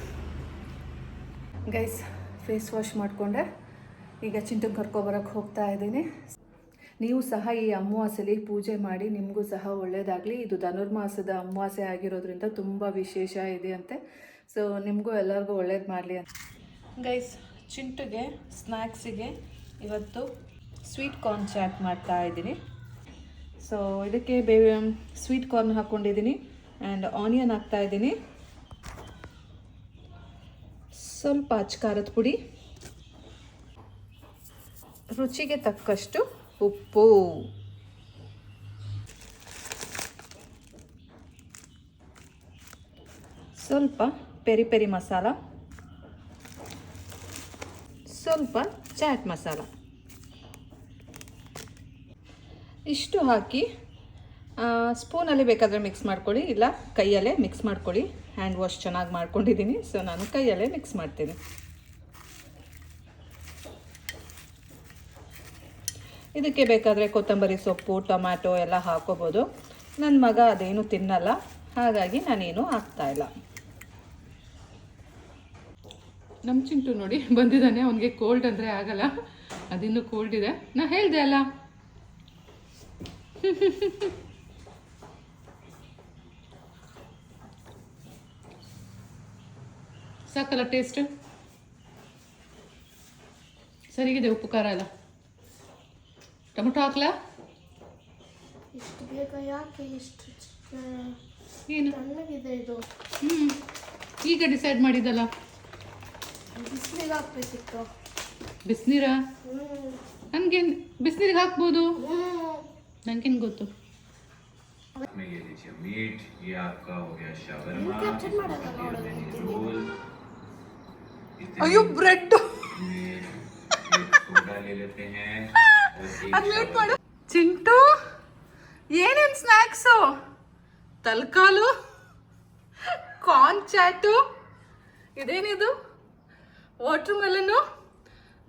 ಗೈಸ್. ಫೇಸ್ ವಾಶ್ ಮಾಡಿಕೊಂಡೆ, ಈಗ ಚಿಂಟು ಕರ್ಕೊಬರೋಕ್ಕೆ ಹೋಗ್ತಾ ಇದ್ದೀನಿ. ನೀವು ಸಹ ಈ ಅಮಾವಾಸ್ಯೆಯಲ್ಲಿ ಪೂಜೆ ಮಾಡಿ, ನಿಮಗೂ ಸಹ ಒಳ್ಳೆಯದಾಗಲಿ. ಇದು ಧನುರ್ಮಾಸದ ಅಮಾವಾಸ್ಯೆ ಆಗಿರೋದ್ರಿಂದ ತುಂಬ ವಿಶೇಷ ಇದೆಯಂತೆ. ಸೊ ನಿಮಗೂ ಎಲ್ಲರಿಗೂ ಒಳ್ಳೇದು ಮಾಡಲಿ ಅಂತ ಗೈಸ್. ಚಿಂಟುಗೆ ಸ್ನ್ಯಾಕ್ಸಿಗೆ ಇವತ್ತು ಸ್ವೀಟ್ ಕಾರ್ನ್ ಚಾಟ್ ಮಾಡ್ತಾ ಇದ್ದೀನಿ. ಸೊ ಇದಕ್ಕೆ ಸ್ವೀಟ್ ಕಾರ್ನ್ ಹಾಕ್ಕೊಂಡಿದ್ದೀನಿ ಆ್ಯಂಡ್ ಆನಿಯನ್ ಹಾಕ್ತಾಯಿದ್ದೀನಿ, ಸ್ವಲ್ಪ ಖಾರದ ಪುಡಿ, ರುಚಿಗೆ ತಕ್ಕಷ್ಟು ಉಪ್ಪು, ಸ್ವಲ್ಪ ಪೆರಿ ಪೆರಿ ಮಸಾಲ, ಸ್ವಲ್ಪ ಚಾಟ್ ಮಸಾಲ ಇಷ್ಟು ಹಾಕಿ ಸ್ಪೂನಲ್ಲಿ ಬೇಕಾದರೆ ಮಿಕ್ಸ್ ಮಾಡ್ಕೊಳ್ಳಿ, ಇಲ್ಲ ಕೈಯಲ್ಲೇ ಮಿಕ್ಸ್ ಮಾಡ್ಕೊಳ್ಳಿ. ಹ್ಯಾಂಡ್ ವಾಶ್ ಚೆನ್ನಾಗಿ ಮಾಡ್ಕೊಂಡಿದ್ದೀನಿ, ಸೊ ನಾನು ಕೈಯಲ್ಲೇ ಮಿಕ್ಸ್ ಮಾಡ್ತೀನಿ. ಇದಕ್ಕೆ ಬೇಕಾದರೆ ಕೊತ್ತಂಬರಿ ಸೊಪ್ಪು, ಟೊಮ್ಯಾಟೊ ಎಲ್ಲ ಹಾಕೋಬೋದು. ನನ್ನ ಮಗ ಅದೇನು ತಿನ್ನಲ್ಲ, ಹಾಗಾಗಿ ನಾನೇನು ಹಾಕ್ತಾಯಿಲ್ಲ. ನಮ್ಮ ಚಿಂಟು ನೋಡಿ ಬಂದಿದ್ದಾನೆ. ಅವನಿಗೆ ಕೋಲ್ಡ್ ಅಂದರೆ ಆಗಲ್ಲ, ಅದಿನ್ನೂ ಕೋಲ್ಡ್ ಇದೆ. ನಾ ಹೇಳಿದೆ ಅಲ್ಲ. ಸಾಕಲ್ಲ ಟೇಸ್ಟ್? ಸರಿಗಿದೆ, ಉಪ್ಪು ಖಾರ ಎಲ್ಲ. ಟೊಮೆಟೊ ಹಾಕ್ಲಾ? ಇಷ್ಟು ಬೇಗ ಯಾಕೆ ಇಷ್ಟು ಏನು ತಣ್ಣಗಿದೆ ಇದು? ಈಗ ಡಿಸೈಡ್ ಮಾಡಿದ್ದಲ್ಲ. ಬಿಸಿಲಿಗೆ ಹಾಕ್ಬೇಕಿತ್ತು. ಬಿಸಿನೀರ? ನನಗೇನು ಬಿಸಿನೀರಿಗೆ ಹಾಕ್ಬೋದು, ನನಗೇನು ಗೊತ್ತು. ಅಯ್ಯೋ ಬ್ರೆಡ್ ಚಿಂಟು, ಏನೇನು ಸ್ನ್ಯಾಕ್ಸು? ತಲ್ಕಾಲು, ಕಾರ್ನ್ ಚಾಟು, ಇದೇನಿದು ವಾಟರ್ ಮೆಲನು,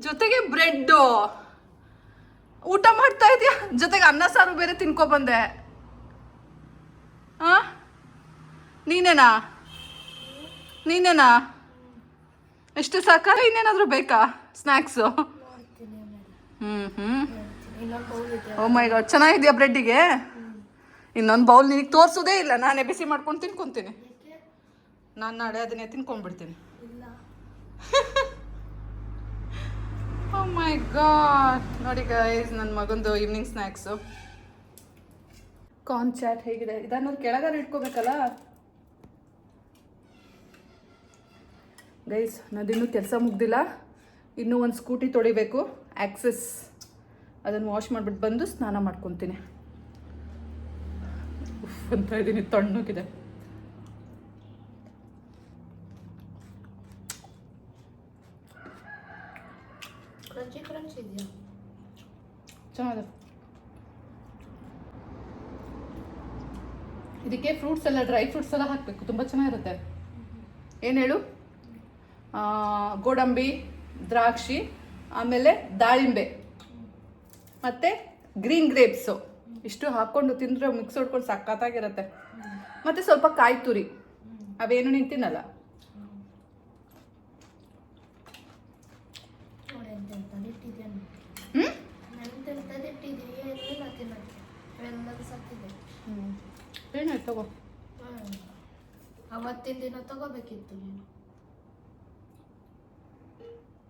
ಜೊತೆಗೆ ಬ್ರೆಡ್ಡು. ಊಟ ಮಾಡ್ತಾ ಇದೆಯಾ? ಜೊತೆಗೆ ಅನ್ನ ಸಾರು ಬೇರೆ ತಿನ್ಕೊಬಂದೆ. ನೀನೇನಾ? ಎಷ್ಟು ಸಾಕ? ಇನ್ನೇನಾದರೂ ಬೇಕಾ ಸ್ನ್ಯಾಕ್ಸು? ಓ ಮೈ ಗಾಡ್, ಚೆನ್ನಾಗಿದೆಯಾ ಬ್ರೆಡ್ಡಿಗೆ? ಇನ್ನೊಂದು ಬೌಲ್ ನಿನಗೆ ತೋರಿಸೋದೇ ಇಲ್ಲ, ನಾನೇ ಬಿಸಿ ಮಾಡ್ಕೊಂಡು ತಿನ್ಕೊತೀನಿ. ನಾನು ನಾಳೆ ಅದನ್ನೇ ತಿನ್ಕೊಂಡ್ಬಿಡ್ತೀನಿ. ಓ ಮೈ ಗಾಡ್, ನೋಡಿ ಗೈಸ್, ನನ್ನ ಮಗಂದು ಈವ್ನಿಂಗ್ ಸ್ನ್ಯಾಕ್ಸು. ಕಾರ್ನ್ ಚಾಟ್ ಹೇಗಿದೆ? ಇದನ್ನೊಂದು ಕೆಳಗಡೆ ಇಟ್ಕೋಬೇಕಲ್ಲ ಗೈಸ್. ನನ್ನದಿನ್ನೂ ಕೆಲಸ ಮುಗ್ದಿಲ್ಲ, ಇನ್ನೂ ಒಂದು ಸ್ಕೂಟಿ ತೊಳಿಬೇಕು, ಆ್ಯಕ್ಸಸ್. ಅದನ್ನು ವಾಶ್ ಮಾಡಿಬಿಟ್ಟು ಬಂದು ಸ್ನಾನ ಮಾಡ್ಕೊತೀನಿ. ಉಫ್ ಅಂತ ಇದ್ದೀನಿ, ತಣ್ಣಗಿದೆ. ಕ್ರಂಚಿ ಇದೆಯಾ? ಚೆನ್ನಾಗಿದೆ. ಇದಕ್ಕೆ ಫ್ರೂಟ್ಸ್ ಎಲ್ಲ, ಡ್ರೈ ಫ್ರೂಟ್ಸ್ ಎಲ್ಲ ಹಾಕಬೇಕು, ತುಂಬ ಚೆನ್ನಾಗಿರುತ್ತೆ. ಏನು ಹೇಳು? ಗೋಡಂಬಿ, ದ್ರಾಕ್ಷಿ, ಆಮೇಲೆ ದಾಳಿಂಬೆ ಮತ್ತು ಗ್ರೀನ್ ಗ್ರೇಪ್ಸು ಇಷ್ಟು ಹಾಕ್ಕೊಂಡು ತಿಂದರೆ ಮಿಕ್ಸ್ ಹೊಡ್ಕೊಂಡು ಸಖತ್ತಾಗಿರುತ್ತೆ. ಮತ್ತು ಸ್ವಲ್ಪ ಕಾಯಿ ತುರಿ, ಅವೇನು ನೀನು ತಿನ್ನಲ್ಲ. ಏನಾಯ್ತು ತಗೋ. ಅವತ್ತಿನ ದಿನ ತಗೋಬೇಕಿತ್ತು ನೀನು.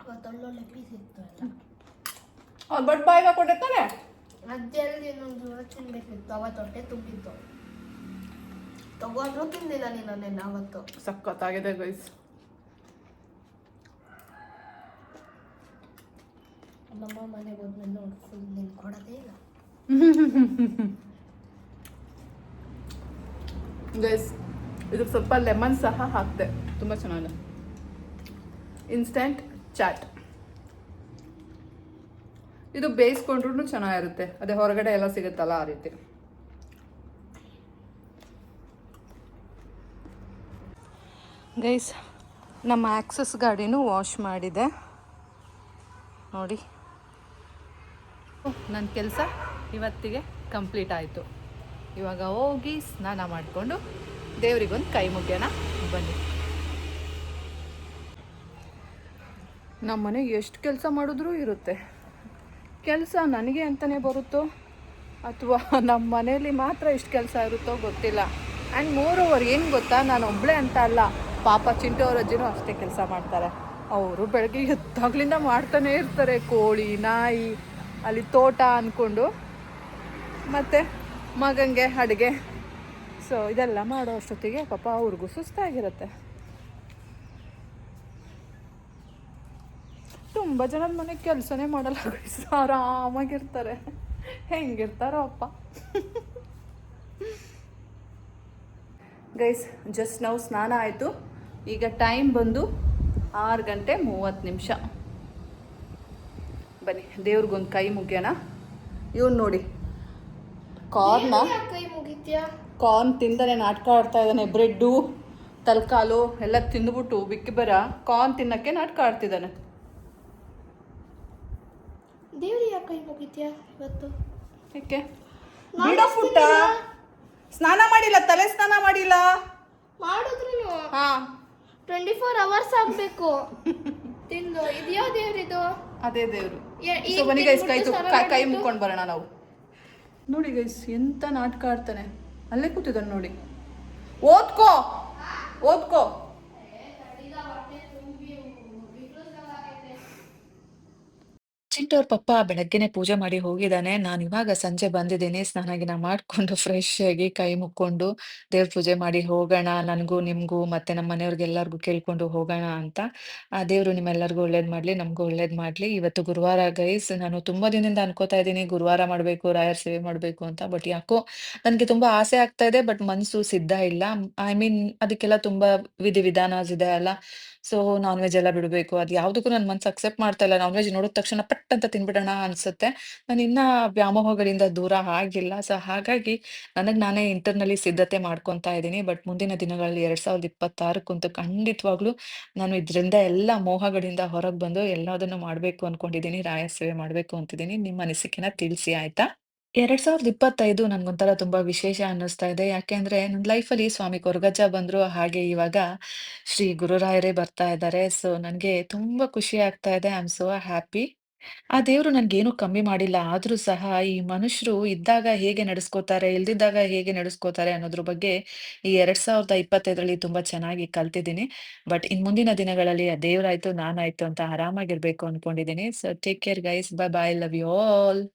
ಅವತ್ತೊಳ್ಳೊಳ್ಳೆ ಪೀಸ್ ಇತ್ತು ಎಲ್ಲ. ಬಟ್ ಬಾಯಿಗೆ ಕೊಟ್ಟಿರ್ತಾರೆ. ಅದ್ರಲ್ಲಿ ಇನ್ನೊಂದು ತಿನ್ಬೇಕಿತ್ತು, ಅವತ್ತು ಹೊಟ್ಟೆ ತುಂಬಿತ್ತು. ತಗೊಂಡ್ರು ತಿಂದಿಲ್ಲ ನೀನು ನೆನ್ನೆ ಅವತ್ತು. ಸಖತ್ತಾಗಿದೆ ಗೈಸ್. ನಮ್ಮ ಮನೆಗೆ ಹೋದ್ಮೇಲೆ ನೋಡಿ ಫುಲ್ ನೀನು ಕೊಡೋದೇ ಇಲ್ಲ ಗೈಸ್. ಇದಕ್ಕೆ ಸ್ವಲ್ಪ ಲೆಮನ್ ಸಹ ಹಾಕ್ತೆ, ತುಂಬ ಚೆನ್ನಾಗಿದೆ. ಇನ್ಸ್ಟಂಟ್ ಚಾಟ್ ಇದು ಬೇಯಿಸ್ಕೊಂಡ್ರೂ ಚೆನ್ನಾಗಿರುತ್ತೆ. ಅದೇ ಹೊರಗಡೆ ಎಲ್ಲ ಸಿಗುತ್ತಲ್ಲ ಆ ರೀತಿ. ಗೈಸ್, ನಮ್ಮ ಆಕ್ಸಸ್ ಗಾಡಿನೂ ವಾಶ್ ಮಾಡಿದೆ ನೋಡಿ. ನನ್ನ ಕೆಲಸ ಇವತ್ತಿಗೆ ಕಂಪ್ಲೀಟ್ ಆಯಿತು. ಇವಾಗ ಹೋಗಿ ಸ್ನಾನ ಮಾಡಿಕೊಂಡು ದೇವರಿಗೊಂದು ಕೈ ಮುಗ್ಯೋಣ ಬನ್ನಿ. ನಮ್ಮ ಮನೆಗೆ ಎಷ್ಟು ಕೆಲಸ ಮಾಡಿದ್ರೂ ಇರುತ್ತೆ. ಕೆಲಸ ನನಗೆ ಅಂತಲೇ ಬರುತ್ತೋ ಅಥವಾ ನಮ್ಮ ಮನೇಲಿ ಮಾತ್ರ ಇಷ್ಟು ಕೆಲಸ ಇರುತ್ತೋ ಗೊತ್ತಿಲ್ಲ. ಆ್ಯಂಡ್ ಮೋರ್ ಓವರ್ ಏನು ಗೊತ್ತಾ, ನಾನು ಒಬ್ಬಳೇ ಅಂತ ಅಲ್ಲ, ಪಾಪ ಚಿಂಟು ಅವ್ರ ಅಜ್ಜಿನೂ ಅಷ್ಟೇ ಕೆಲಸ ಮಾಡ್ತಾರೆ. ಅವರು ಬೆಳಗ್ಗೆ ಎದ್ದಾಗ್ಲಿಂದ ಮಾಡ್ತಾನೇ ಇರ್ತಾರೆ. ಕೋಳಿ, ನಾಯಿ, ಅಲ್ಲಿ ತೋಟ ಅಂದ್ಕೊಂಡು, ಮತ್ತು ಮಗನಿಗೆ ಅಡುಗೆ. ಸೊ ಇದೆಲ್ಲ ಮಾಡೋ ಅಷ್ಟೊತ್ತಿಗೆ ಪಾಪ ಅವ್ರಿಗೂ ಸುಸ್ತಾಗಿರುತ್ತೆ. ತುಂಬ ಜನದ ಮನೆಗೆ ಕೆಲಸನೇ ಮಾಡಲ್ಲ, ಆರಾಮಾಗಿರ್ತಾರೆ. ಹೆಂಗಿರ್ತಾರೋ ಅಪ್ಪ. ಗೈಸ್, ಜಸ್ಟ್ ನಾವು ಸ್ನಾನ ಆಯಿತು. ಈಗ ಟೈಮ್ ಬಂದು 6:30. ಬನ್ನಿ ದೇವ್ರಿಗೊಂದು ಕೈ ಮುಗ್ಯೋಣ. ಇವನು ನೋಡಿ ಕಾರ್ನ ಯಾಕೆ ಕೈ ಮುಗಿತ್ಯಾ? ಕಾರ್ನ್ ತಿಂದನೆ ನಾಟಕ ಆಡ್ತಾ ಇದ್ದಾನೆ. ಬ್ರೆಡ್ಡು ತಲ್ಕಾಲು ಎಲ್ಲ ತಿಂದುಬಿಟ್ಟು ಬಿಕ್ಕಿ ಬರ ಕಾರ್ನ್ ತಿನ್ನಕ್ಕೆ ನಾಟಕ ಆಡ್ತಿದ್ದಾನೆ. ದೇವ್ರಿ ಯಾಕೆ ಕೈ ಮುಗಿತ್ಯಾ ಇವತ್ತು? ಏಕೆ ಬಿಡೋ ಪುಟ್ಟ, ಸ್ನಾನ ಮಾಡಿಲ್ಲ, ತಲೆ ಸ್ನಾನ ಮಾಡಿಲ್ಲ. ಮಾಡಿದ್ರು ಹಾ 24 ಅವರ್ಸ್ ಆಗ್ಬೇಕು ತಿಂದು. ಇದ್ಯಾ ದೇವ್ರಿದು? ಅದೇ ದೇವ್ರು. ಈಗ ಸೊ ಬನ್ನಿ ಗೈಸ್, ತಿಂದ್ಬಿಟ್ಟು ಸ್ನಾನ ಕೈ ಮಾಡ್ಬಿಟ್ಟು- ಮುಕ್ಕೊಂಡು ಬರೋಣ ನಾವು. ನೋಡಿ ಗೈಸ್ ಎಂತ ನಾಟಕ ಆಡ್ತಾನೆ, ಅಲ್ಲೇ ಕೂತಿದ್ದಾನೆ ನೋಡಿ. ಓದ್ಕೋ ಓದ್ಕೋ. ಚಿಂಟೋರ್ ಪಪ್ಪ ಬೆಳಗ್ಗೆನೆ ಪೂಜೆ ಮಾಡಿ ಹೋಗಿದ್ದಾನೆ. ನಾನು ಇವಾಗ ಸಂಜೆ ಬಂದಿದ್ದೀನಿ. ಸ್ನಾನ ಗಿನ ಮಾಡ್ಕೊಂಡು ಫ್ರೆಶ್ ಆಗಿ ಕೈ ಮುಕ್ಕೊಂಡು ದೇವ್ರ ಪೂಜೆ ಮಾಡಿ ಹೋಗೋಣ, ನನಗೂ ನಿಮಗೂ ಮತ್ತೆ ನಮ್ಮ ಮನೆಯವ್ರಿಗೆಲ್ಲರಿಗೂ ಕೇಳ್ಕೊಂಡು ಹೋಗೋಣ ಅಂತ. ಆ ದೇವರು ನಿಮ್ಮೆಲ್ಲರಿಗೂ ಒಳ್ಳೇದು ಮಾಡಲಿ, ನಮಗೂ ಒಳ್ಳೇದು ಮಾಡಲಿ. ಇವತ್ತು ಗುರುವಾರ ಗೈಸ್. ನಾನು ತುಂಬ ದಿನದಿಂದ ಅನ್ಕೋತಾ ಇದ್ದೀನಿ ಗುರುವಾರ ಮಾಡಬೇಕು, ರಾಯರ ಸೇವೆ ಮಾಡಬೇಕು ಅಂತ. ಬಟ್ ಯಾಕೋ ನನಗೆ ತುಂಬ ಆಸೆ ಆಗ್ತಾ ಇದೆ, ಬಟ್ ಮನಸ್ಸು ಸಿದ್ಧ ಇಲ್ಲ. ಐ ಮೀನ್ ಅದಕ್ಕೆಲ್ಲ ತುಂಬ ವಿಧಿವಿಧಾನ ಇದೆ ಅಲ್ಲ. ಸೊ ನಾನ್ ವೆಜ್ ಎಲ್ಲ ಬಿಡಬೇಕು, ಅದು ಯಾವುದಕ್ಕೂ ನನ್ನ ಮನಸ್ಸು ಅಕ್ಸೆಪ್ಟ್ ಮಾಡ್ತಾ ಇಲ್ಲ. ನಾನ್ ವೆಜ್ ನೋಡಿದ ತಕ್ಷಣ ಪಟ್ ಅಂತ ತಿನ್ಬಿಡೋಣ ಅನ್ಸುತ್ತೆ. ನಾನು ಇನ್ನ ವ್ಯಾಮೋಹಗಳಿಂದ ದೂರ ಆಗಿಲ್ಲ. ಸೊ ಹಾಗಾಗಿ ನನಗೆ ನಾನೇ ಇಂಟರ್ನಲಿ ಸಿದ್ಧತೆ ಮಾಡ್ಕೊತಾ ಇದ್ದೀನಿ. ಬಟ್ ಮುಂದಿನ ದಿನಗಳಲ್ಲಿ 2026 ಖಂಡಿತವಾಗ್ಲೂ ನಾನು ಇದರಿಂದ ಎಲ್ಲ ಮೋಹಗಳಿಂದ ಹೊರಗೆ ಬಂದು ಎಲ್ಲದನ್ನು ಮಾಡಬೇಕು ಅನ್ಕೊಂಡಿದ್ದೀನಿ. ರಾಯ ಸೇವೆ ಮಾಡಬೇಕು ಅಂತಿದ್ದೀನಿ. ನಿಮ್ಮ ಅನಿಸಿಕೆನ ತಿಳಿಸಿ ಆಯ್ತಾ. 2025 ನನ್ಗೊಂಥರ ತುಂಬಾ ವಿಶೇಷ ಅನ್ನಿಸ್ತಾ ಇದೆ. ಯಾಕೆಂದ್ರೆ ನನ್ನ ಲೈಫಲ್ಲಿ ಸ್ವಾಮಿ ಕೊರಗಜ್ಜ ಬಂದ್ರು, ಹಾಗೆ ಇವಾಗ ಶ್ರೀ ಗುರುರಾಯರೇ ಬರ್ತಾ ಇದ್ದಾರೆ. ಸೊ ನನ್ಗೆ ತುಂಬಾ ಖುಷಿ ಆಗ್ತಾ ಇದೆ. I am so happy. ಆ ದೇವ್ರು ನನ್ಗೇನು ಕಮ್ಮಿ ಮಾಡಿಲ್ಲ. ಆದ್ರೂ ಸಹ ಈ ಮನುಷ್ಯರು ಇದ್ದಾಗ ಹೇಗೆ ನಡೆಸ್ಕೋತಾರೆ, ಇಲ್ದಿದ್ದಾಗ ಹೇಗೆ ನಡೆಸ್ಕೋತಾರೆ ಅನ್ನೋದ್ರ ಬಗ್ಗೆ ಈ 2025ರಲ್ಲಿ ತುಂಬಾ ಚೆನ್ನಾಗಿ ಕಲ್ತಿದ್ದೀನಿ. ಬಟ್ ಇನ್ ಮುಂದಿನ ದಿನಗಳಲ್ಲಿ ಆ ದೇವ್ರಾಯ್ತು, ನಾನಾಯ್ತು ಅಂತ ಆರಾಮಾಗಿರ್ಬೇಕು ಅನ್ಕೊಂಡಿದ್ದೀನಿ. So take care guys. Bye bye. Love you all.